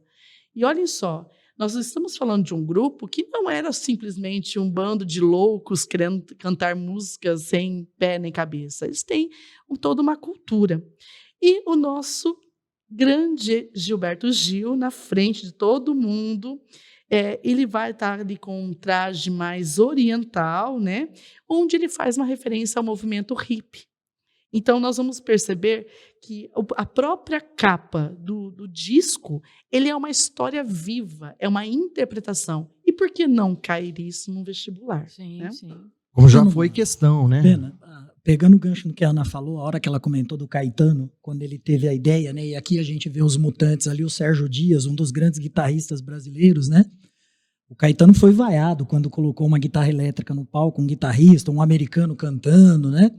C: E olhem só, nós estamos falando de um grupo que não era simplesmente um bando de loucos querendo cantar músicas sem pé nem cabeça. Eles têm toda uma cultura. E o nosso grande Gilberto Gil, na frente de todo mundo, ele vai estar ali com um traje mais oriental, né, onde ele faz uma referência ao movimento hippie. Então, nós vamos perceber que a própria capa do disco, ele é uma história viva, é uma interpretação. E por que não cair isso no vestibular?
A: Sim,
C: né?
A: sim.
B: Como já foi questão, né?
D: Pena, pegando o gancho no que a Ana falou, a hora que ela comentou do Caetano, quando ele teve a ideia, né? E aqui a gente vê os Mutantes ali, o Sérgio Dias, um dos grandes guitarristas brasileiros, né? O Caetano foi vaiado quando colocou uma guitarra elétrica no palco, um guitarrista, um americano cantando, né?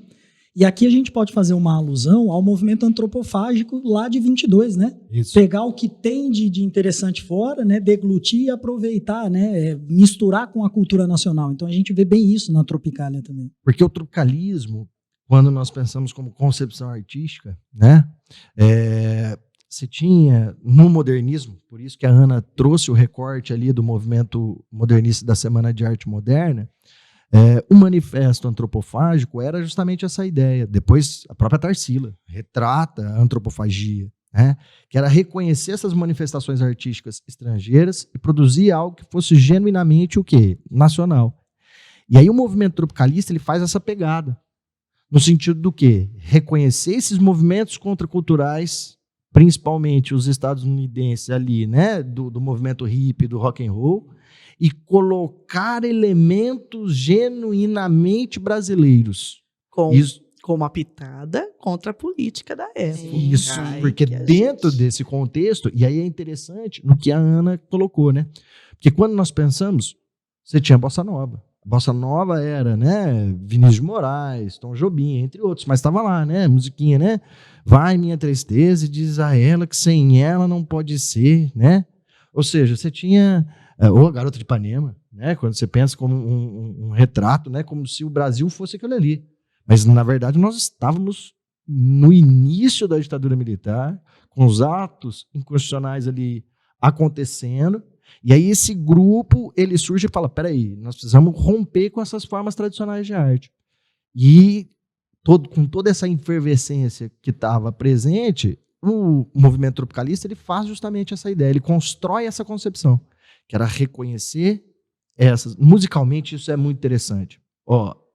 D: E aqui a gente pode fazer uma alusão ao movimento antropofágico lá de 22, né?
B: Isso.
D: Pegar o que tem de interessante fora, né? Deglutir e aproveitar, né? Misturar com a cultura nacional. Então a gente vê bem isso na Tropicália também.
B: Porque o tropicalismo, quando nós pensamos como concepção artística, né? Você tinha no modernismo, por isso que a Ana trouxe o recorte ali do movimento modernista da Semana de Arte Moderna. O manifesto antropofágico era justamente essa ideia. Depois, a própria Tarsila retrata a antropofagia, né? Que era reconhecer essas manifestações artísticas estrangeiras e produzir algo que fosse genuinamente o quê? Nacional. E aí o movimento tropicalista ele faz essa pegada, no sentido do quê? Reconhecer esses movimentos contraculturais, principalmente os estadunidenses ali, né? Do movimento hippie, do rock and roll, e colocar elementos genuinamente brasileiros. Com
C: uma pitada contra a política da época.
B: Isso, porque dentro desse contexto, e aí é interessante no que a Ana colocou, né? Porque quando nós pensamos, você tinha Bossa Nova. A Bossa Nova era, né, Vinícius de Moraes, Tom Jobim, entre outros, mas estava lá, né, musiquinha, né? Vai minha tristeza e diz a ela que sem ela não pode ser, né? Ou seja, você tinha... ou a Garota de Ipanema, né? Quando você pensa como um retrato, né? Como se o Brasil fosse aquilo ali. Mas, na verdade, nós estávamos no início da ditadura militar, com os atos inconstitucionais ali acontecendo, e aí esse grupo, ele surge e fala, peraí, nós precisamos romper com essas formas tradicionais de arte. E com toda essa efervescência que estava presente, o movimento tropicalista ele faz justamente essa ideia, ele constrói essa concepção, que era reconhecer essas. Musicalmente, isso é muito interessante.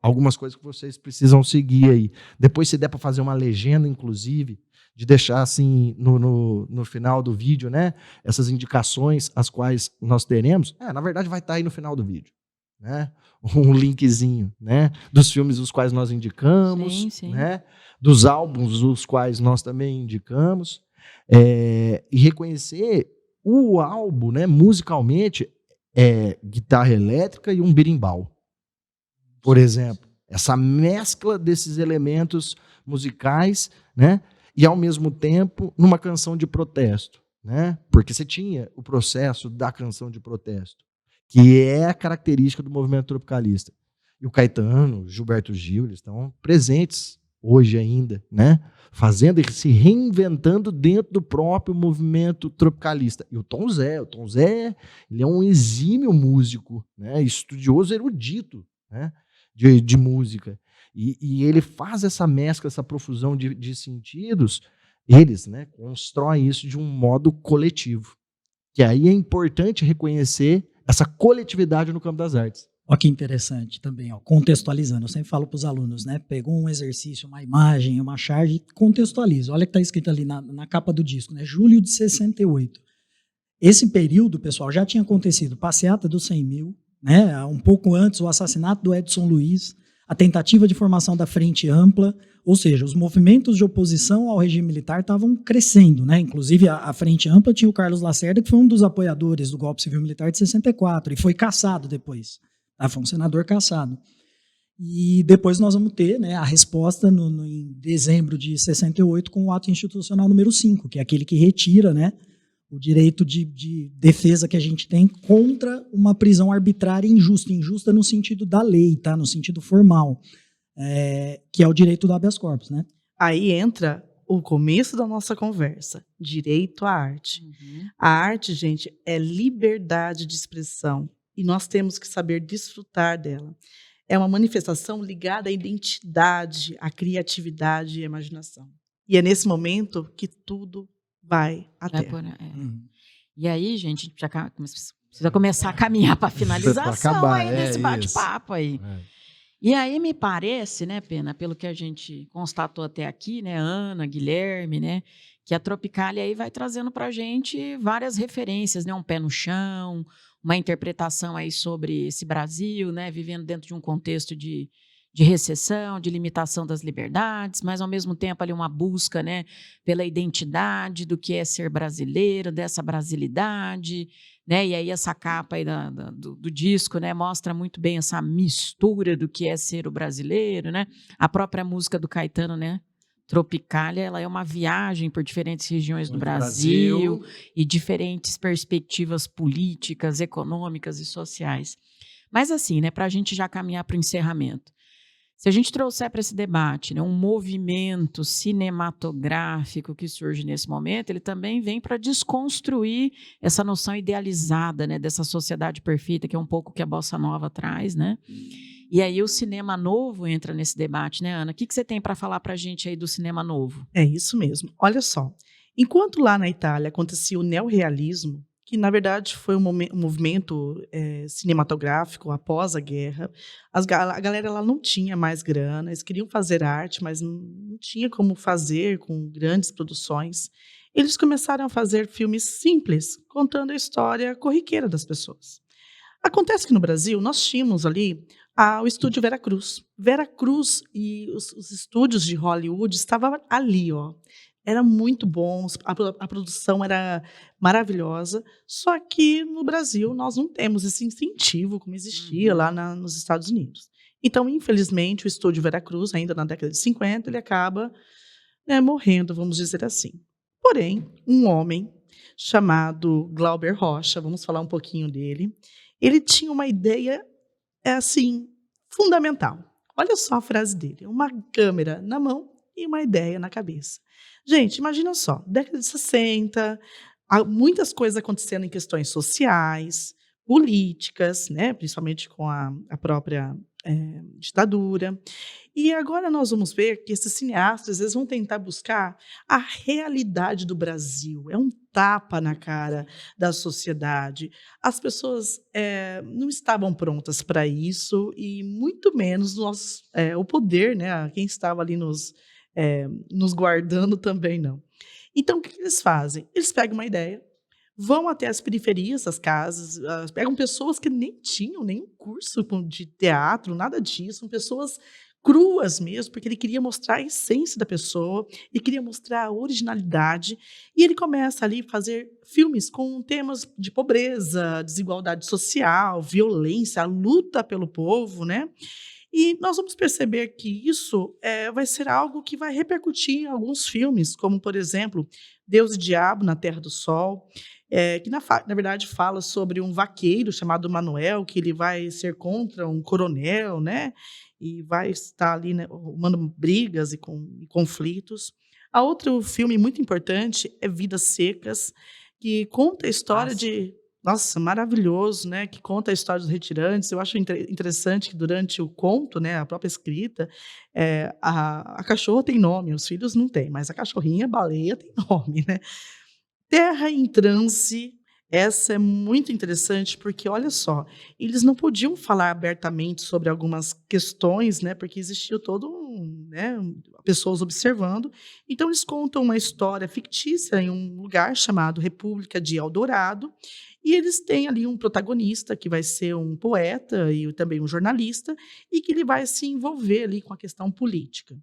B: Algumas coisas que vocês precisam seguir aí. Depois, se der para fazer uma legenda, inclusive, de deixar assim no final do vídeo, né? Essas indicações as quais nós teremos. Na verdade vai estar aí no final do vídeo, né? Um linkzinho, né? Dos filmes os quais nós indicamos,
A: Sim, sim.
B: né? Dos álbuns os quais nós também indicamos. E reconhecer o álbum, né? Musicalmente, guitarra elétrica e um berimbau, por exemplo. Essa mescla desses elementos musicais, né? E, ao mesmo tempo, numa canção de protesto, né? Porque você tinha o processo da canção de protesto, que é a característica do movimento tropicalista. E o Caetano, o Gilberto Gil, eles estão presentes hoje ainda, né? Fazendo e se reinventando dentro do próprio movimento tropicalista. E o Tom Zé, ele é um exímio músico, né? Estudioso erudito, né? De música. E ele faz essa mescla, essa profusão de sentidos, eles, né, constroem isso de um modo coletivo. Que aí é importante reconhecer essa coletividade no campo das artes.
D: Olha que interessante também, ó, contextualizando. Eu sempre falo para os alunos, né? Pegou um exercício, uma imagem, uma charge, contextualiza. Olha o que está escrito ali na capa do disco, né? Julho de 68. Esse período, pessoal, já tinha acontecido passeata dos 100 mil, né? Um pouco antes, o assassinato do Edson Luiz, a tentativa de formação da Frente Ampla, ou seja, os movimentos de oposição ao regime militar estavam crescendo, né? Inclusive, a Frente Ampla tinha o Carlos Lacerda, que foi um dos apoiadores do golpe civil-militar de 64, e foi cassado depois. Foi um senador cassado. E depois nós vamos ter, né, a resposta em dezembro de 68 com o ato institucional número 5, que é aquele que retira, né, o direito de defesa que a gente tem contra uma prisão arbitrária e injusta. Injusta no sentido da lei, tá? No sentido formal, que é o direito do habeas corpus, né?
C: Aí entra o começo da nossa conversa, direito à arte.
A: Uhum.
C: A arte, gente, é liberdade de expressão e nós temos que saber desfrutar dela. É uma manifestação ligada à identidade, à criatividade e à imaginação. E é nesse momento que tudo vai à terra.
A: E aí, gente, já precisa começar a caminhar para a finalização
B: acabar,
A: aí desse
B: isso.
A: bate-papo aí. E aí me parece, né, Pena, pelo que a gente constatou até aqui, né, Ana, Guilherme, né, que a Tropicália aí vai trazendo para a gente várias referências, né, um pé no chão, uma interpretação aí sobre esse Brasil, né, vivendo dentro de um contexto de recessão, de limitação das liberdades, mas ao mesmo tempo ali uma busca, né, pela identidade do que é ser brasileiro, dessa brasilidade, né, e aí essa capa aí do disco, né, mostra muito bem essa mistura do que é ser o brasileiro, né, a própria música do Caetano, né, Tropicália, ela é uma viagem por diferentes regiões do Brasil e diferentes perspectivas políticas, econômicas e sociais. Mas assim, né, para a gente já caminhar para o encerramento, se a gente trouxer para esse debate, né, um movimento cinematográfico que surge nesse momento, ele também vem para desconstruir essa noção idealizada, né, dessa sociedade perfeita, que é um pouco o que a Bossa Nova traz, né? E aí o cinema novo entra nesse debate, né, Ana? O que você tem para falar para a gente aí do cinema novo?
C: É isso mesmo. Olha só, enquanto lá na Itália acontecia o neorrealismo, que na verdade foi um movimento cinematográfico após a guerra, a galera lá não tinha mais grana, eles queriam fazer arte, mas não tinha como fazer com grandes produções. Eles começaram a fazer filmes simples, contando a história corriqueira das pessoas. Acontece que no Brasil nós tínhamos ali o estúdio Vera Cruz. Vera Cruz e os estúdios de Hollywood estavam ali, ó. Era muito bom, a produção era maravilhosa, só que no Brasil nós não temos esse incentivo como existia lá nos Estados Unidos. Então, infelizmente, o estúdio Vera Cruz, ainda na década de 50, ele acaba morrendo, vamos dizer assim. Porém, um homem chamado Glauber Rocha, vamos falar um pouquinho dele, ele tinha uma ideia assim, fundamental. Olha só a frase dele: uma câmera na mão e uma ideia na cabeça. Gente, imagina só, década de 60, muitas coisas acontecendo em questões sociais, políticas, né, principalmente com a própria ditadura. E agora nós vamos ver que esses cineastas eles vão tentar buscar a realidade do Brasil. É um tapa na cara da sociedade. As pessoas não estavam prontas para isso e muito menos o poder, né, quem estava ali nos guardando também, não. Então, o que eles fazem? Eles pegam uma ideia, vão até as periferias das casas, pegam pessoas que nem tinham nenhum curso de teatro, nada disso, são pessoas cruas mesmo, porque ele queria mostrar a essência da pessoa, ele queria mostrar a originalidade, e ele começa ali a fazer filmes com temas de pobreza, desigualdade social, violência, a luta pelo povo, né? E nós vamos perceber que isso vai ser algo que vai repercutir em alguns filmes, como, por exemplo, Deus e Diabo na Terra do Sol, que, na verdade, fala sobre um vaqueiro chamado Manuel, que ele vai ser contra um coronel, né? E vai estar ali, né, arrumando brigas e conflitos. A outro filme muito importante é Vidas Secas, que conta a história de... Nossa, maravilhoso, né? Que conta a história dos retirantes. Eu acho interessante que durante o conto, né, a própria escrita, a cachorra tem nome, os filhos não têm, mas a cachorrinha, a baleia, tem nome, né? Terra em Transe, essa é muito interessante porque, olha só, eles não podiam falar abertamente sobre algumas questões, né, porque existia pessoas observando. Então, eles contam uma história fictícia em um lugar chamado República de Eldorado, e eles têm ali um protagonista que vai ser um poeta e também um jornalista, e que ele vai se envolver ali com a questão política.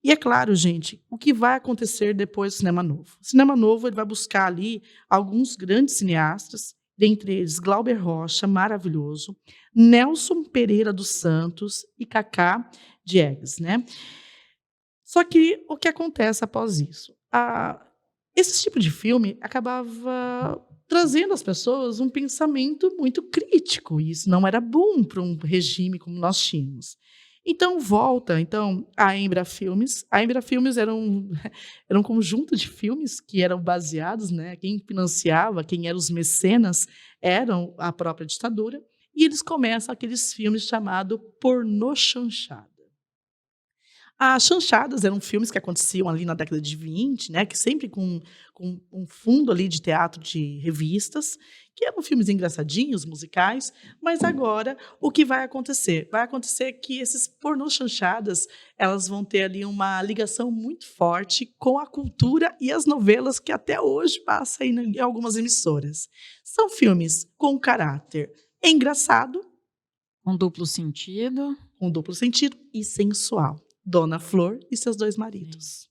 C: E é claro, gente, o que vai acontecer depois do Cinema Novo? O Cinema Novo ele vai buscar ali alguns grandes cineastas, dentre eles Glauber Rocha, maravilhoso, Nelson Pereira dos Santos e Cacá Diegues, né? Só que o que acontece após isso? Esse tipo de filme acabava trazendo às pessoas um pensamento muito crítico, e isso não era bom para um regime como nós tínhamos. Então, volta a Embra Filmes. A Embra Filmes era um conjunto de filmes que eram baseados, né? Quem financiava, quem eram os mecenas, eram a própria ditadura. E eles começam aqueles filmes chamados pornô chanchada. As chanchadas eram filmes que aconteciam ali na década de 20, né, que sempre com um fundo ali de teatro de revistas, que eram filmes engraçadinhos, musicais, mas agora o que vai acontecer? Vai acontecer que esses pornô chanchadas, elas vão ter ali uma ligação muito forte com a cultura e as novelas que até hoje passam aí em algumas emissoras. São filmes com caráter engraçado,
A: Com duplo sentido.
C: E sensual. Dona Flor e seus 2 maridos.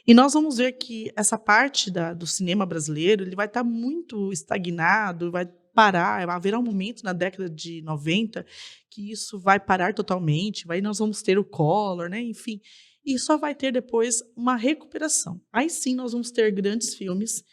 C: E nós vamos ver que essa parte do cinema brasileiro ele vai estar muito estagnado, vai parar, haverá um momento na década de 90 que isso vai parar totalmente, nós vamos ter o Collor, né? Enfim, e só vai ter depois uma recuperação. Aí sim nós vamos ter grandes filmes,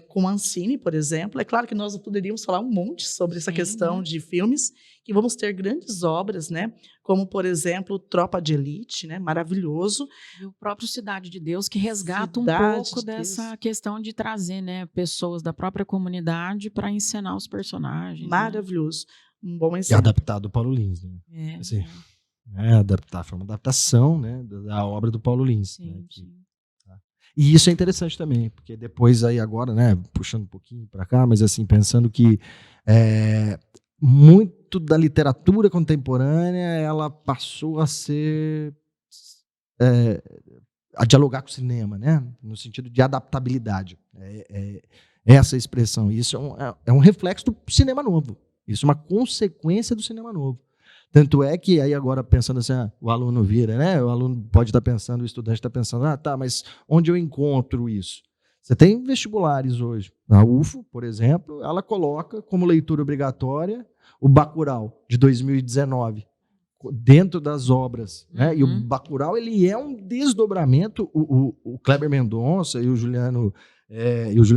C: com Ancine, por exemplo. É claro que nós poderíamos falar um monte sobre essa questão de filmes, que vamos ter grandes obras, né? Como, por exemplo, Tropa de Elite, né? Maravilhoso.
A: E o próprio Cidade de Deus, que resgata um pouco dessa questão de trazer, né, pessoas da própria comunidade para encenar os personagens.
C: Maravilhoso.
A: Né?
C: Um bom
B: E
C: exemplo.
B: adaptado do Paulo Lins, né? Assim, foi uma adaptação, né, da obra do Paulo Lins.
A: Sim,
B: né,
A: sim.
B: E isso é interessante também, porque depois aí agora, né, puxando um pouquinho para cá, mas assim, pensando que muito da literatura contemporânea, ela passou a ser a dialogar com o cinema, né, no sentido de adaptabilidade. Essa expressão, isso é um reflexo do cinema novo, isso é uma consequência do cinema novo. Tanto é que aí agora pensando assim, o aluno vira, né? O aluno pode estar pensando, o estudante está pensando, mas onde eu encontro isso? Você tem vestibulares hoje. A UFO, por exemplo, ela coloca como leitura obrigatória o Bacurau, de 2019, dentro das obras. Né? E o Bacurau, ele é um desdobramento, o Kleber Mendonça e o Juliano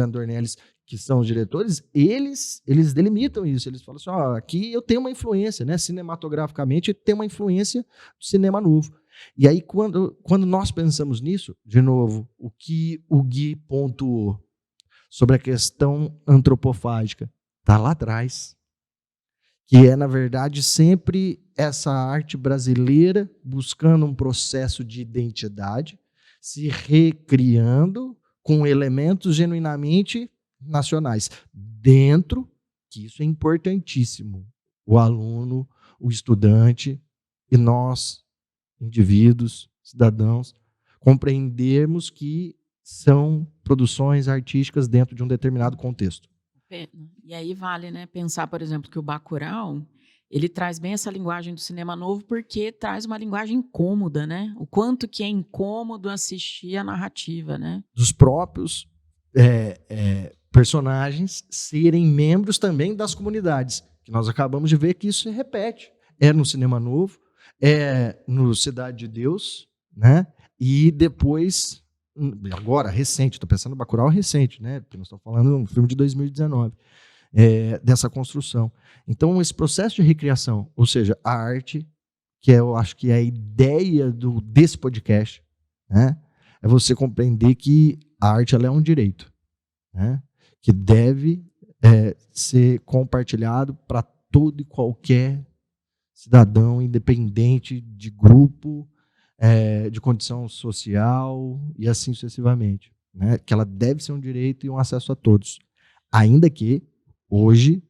B: Dornelles, que são os diretores, eles delimitam isso. Eles falam assim, aqui eu tenho uma influência, né? Cinematograficamente, tem uma influência do cinema novo. E aí, quando nós pensamos nisso, de novo, o que o Gui pontuou sobre a questão antropofágica, está lá atrás. Que é, na verdade, sempre essa arte brasileira buscando um processo de identidade, se recriando com elementos genuinamente nacionais. Dentro, que isso é importantíssimo, o aluno, o estudante e nós, indivíduos, cidadãos, compreendermos que são produções artísticas dentro de um determinado contexto.
A: E aí vale, né, pensar, por exemplo, que o Bacurau, ele traz bem essa linguagem do cinema novo porque traz uma linguagem incômoda, né? O quanto que é incômodo assistir a narrativa, né?
B: Dos próprios personagens serem membros também das comunidades, que nós acabamos de ver que isso se repete. É no cinema novo, é no Cidade de Deus, né? E depois, agora, recente, estou pensando no Bacurau recente, né? Porque nós estamos falando de um filme de 2019, dessa construção. Então, esse processo de recriação, ou seja, a arte, que eu acho que é a ideia desse podcast, né? É você compreender que a arte ela é um direito, né? Que deve ser compartilhado para todo e qualquer cidadão, independente de grupo, de condição social e assim sucessivamente, né? Que ela deve ser um direito e um acesso a todos. Ainda que, hoje,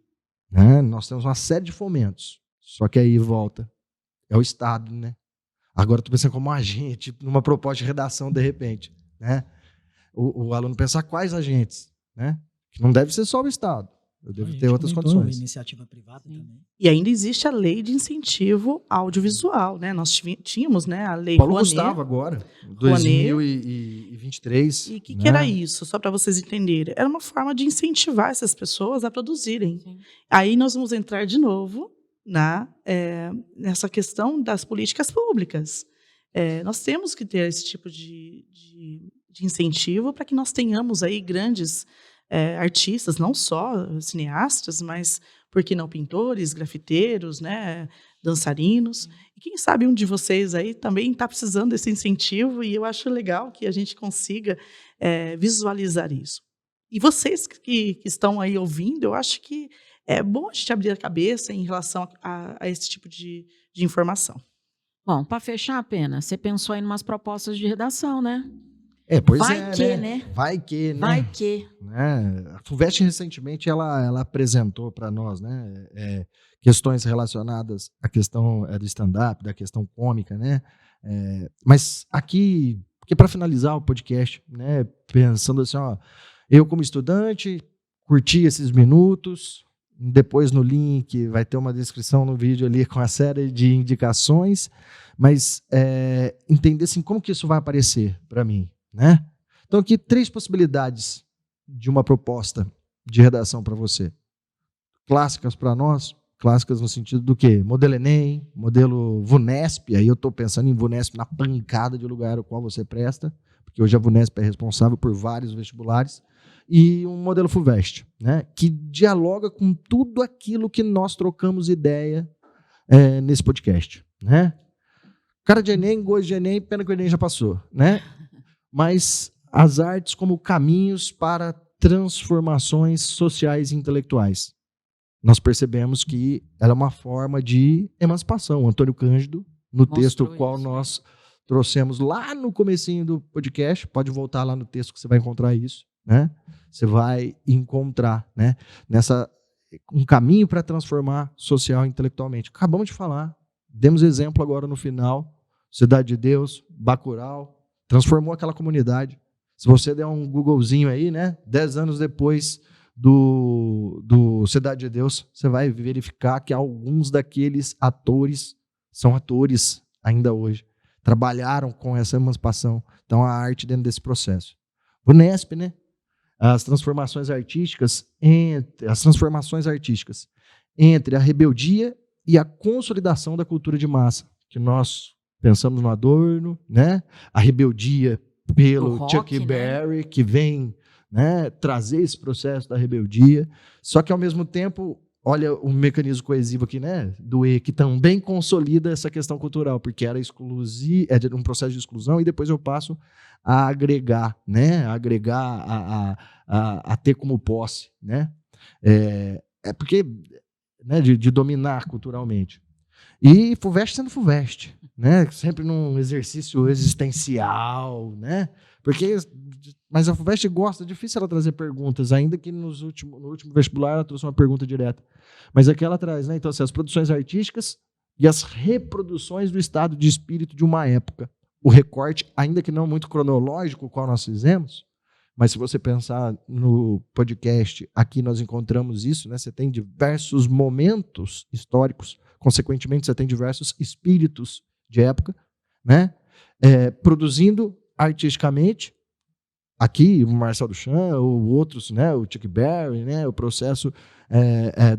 B: né, nós temos uma série de fomentos, só que aí volta, é o Estado, né? Agora estou pensando como agente, numa proposta de redação, de repente, né? O aluno pensar quais agentes, né? Que não deve ser só o Estado, eu devo ter outras condições.
D: Iniciativa privada também.
C: E ainda existe a lei de incentivo audiovisual, né? Nós tínhamos, né, a lei
B: Paulo
C: Rouanet.
B: Gustavo agora, 2023.
C: E o que era isso? Só para vocês entenderem. Era uma forma de incentivar essas pessoas a produzirem.
A: Sim.
C: Aí nós vamos entrar de novo nessa questão das políticas públicas. Nós temos que ter esse tipo de incentivo para que nós tenhamos aí grandes artistas, não só cineastas, mas, por que não, pintores, grafiteiros, né, dançarinos. E quem sabe um de vocês aí também está precisando desse incentivo, e eu acho legal que a gente consiga visualizar isso. E vocês que estão aí ouvindo, eu acho que é bom a gente abrir a cabeça em relação a esse tipo de informação.
A: Bom, para fechar a pena, você pensou aí em umas propostas de redação, né?
B: Pois
A: Vai que, né?
B: Vai que, né?
A: Vai que.
B: A FUVEST recentemente ela apresentou para nós, né, questões relacionadas à questão do stand-up, da questão cômica, né? Mas aqui, porque para finalizar o podcast, né, pensando assim, ó, eu como estudante curti esses minutos, depois no link vai ter uma descrição no vídeo ali com a série de indicações, mas entender assim, como que isso vai aparecer para mim, né? Então aqui 3 possibilidades de uma proposta de redação para você. Clássicas para nós, clássicas no sentido do quê? Modelo Enem, modelo VUNESP, aí eu estou pensando em VUNESP na pancada de lugar ao qual você presta, porque hoje a VUNESP é responsável por vários vestibulares, e um modelo FUVEST, né, que dialoga com tudo aquilo que nós trocamos ideia nesse podcast, né? Cara de Enem, gosto de Enem, pena que o Enem já passou, né? Mas as artes como caminhos para transformações sociais e intelectuais. Nós percebemos que ela é uma forma de emancipação. O Antônio Cândido, no texto qual nós trouxemos lá no comecinho do podcast, pode voltar lá no texto que você vai encontrar isso, né? Você vai encontrar, né, um caminho para transformar social e intelectualmente. Acabamos de falar, demos exemplo agora no final, Cidade de Deus, Bacurau, transformou aquela comunidade. Se você der um Googlezinho aí, né, 10 anos depois do Cidade de Deus, você vai verificar que alguns daqueles atores são atores ainda hoje. Trabalharam com essa emancipação. Então, a arte dentro desse processo. O Nesp, né? As transformações artísticas entre a rebeldia e a consolidação da cultura de massa, que nós pensamos no Adorno, né? A rebeldia pelo
A: rock,
B: Chuck Berry, né? Que vem, né, trazer esse processo da rebeldia, só que ao mesmo tempo, olha o mecanismo coesivo aqui, né, do E, que também consolida essa questão cultural, porque era um processo de exclusão, e depois eu passo a agregar, né, a ter como posse, né, porque, né, de dominar culturalmente. E FUVEST sendo FUVEST, né, sempre num exercício existencial, né, mas a FUVEST gosta, é difícil ela trazer perguntas, ainda que no último vestibular ela trouxe uma pergunta direta. Mas aqui ela traz, né? Então, assim, as produções artísticas e as reproduções do estado de espírito de uma época. o recorte, ainda que não muito cronológico, qual nós fizemos, mas se você pensar no podcast, aqui nós encontramos isso, né? Você tem diversos momentos históricos, consequentemente você tem diversos espíritos de época, né? Produzindo artisticamente, aqui o Marcel Duchamp, ou outros, né? O Chuck Berry, né? O processo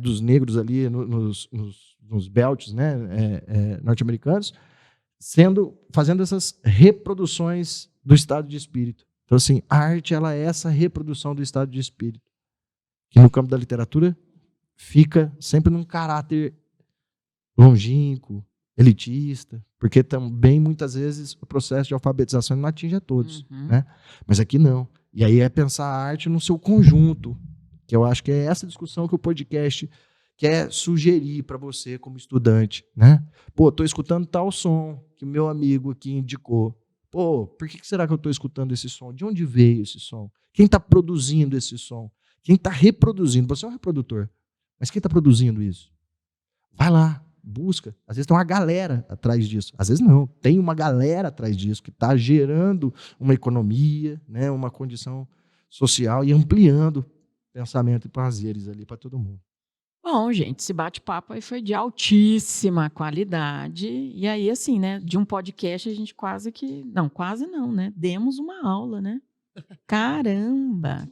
B: dos negros ali nos belts, né? Norte-americanos, fazendo essas reproduções do estado de espírito. Então, assim, a arte ela é essa reprodução do estado de espírito, que no campo da literatura fica sempre num caráter longínquo, elitista, porque também, muitas vezes, o processo de alfabetização não atinge a todos. Né? Mas aqui não. E aí é pensar a arte no seu conjunto, que eu acho que é essa discussão que o podcast quer sugerir para você como estudante. Né? Pô, estou escutando tal som que o meu amigo aqui indicou. Pô, por que será que eu estou escutando esse som? De onde veio esse som? Quem está produzindo esse som? Quem está reproduzindo? Você é um reprodutor, mas quem está produzindo isso? Vai lá, busca. Às vezes tem uma galera atrás disso. Às vezes não. Tem uma galera atrás disso que está gerando uma economia, né, uma condição social e ampliando pensamento e prazeres ali para todo mundo.
A: Bom, gente, esse bate-papo aí foi de altíssima qualidade. E aí, assim, né, de um podcast a gente quase não, né? Demos uma aula, né? Caramba.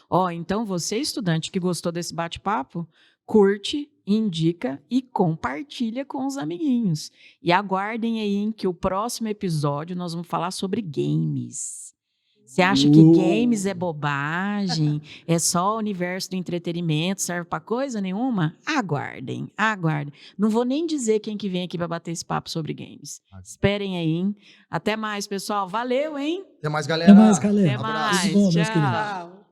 A: Ó, então você, estudante que gostou desse bate-papo, curte, indica e compartilha com os amiguinhos. E aguardem aí, hein, que o próximo episódio nós vamos falar sobre games. Você acha que games é bobagem? É só o universo do entretenimento, serve para coisa nenhuma? Aguardem. Não vou nem dizer quem que vem aqui para bater esse papo sobre games. Esperem aí, hein? Até mais, pessoal. Valeu, hein?
B: Até mais, galera.
D: Até mais, galera.
A: Até mais.
D: Tudo bom, meus
A: Tchau.
D: queridos?
C: Tchau.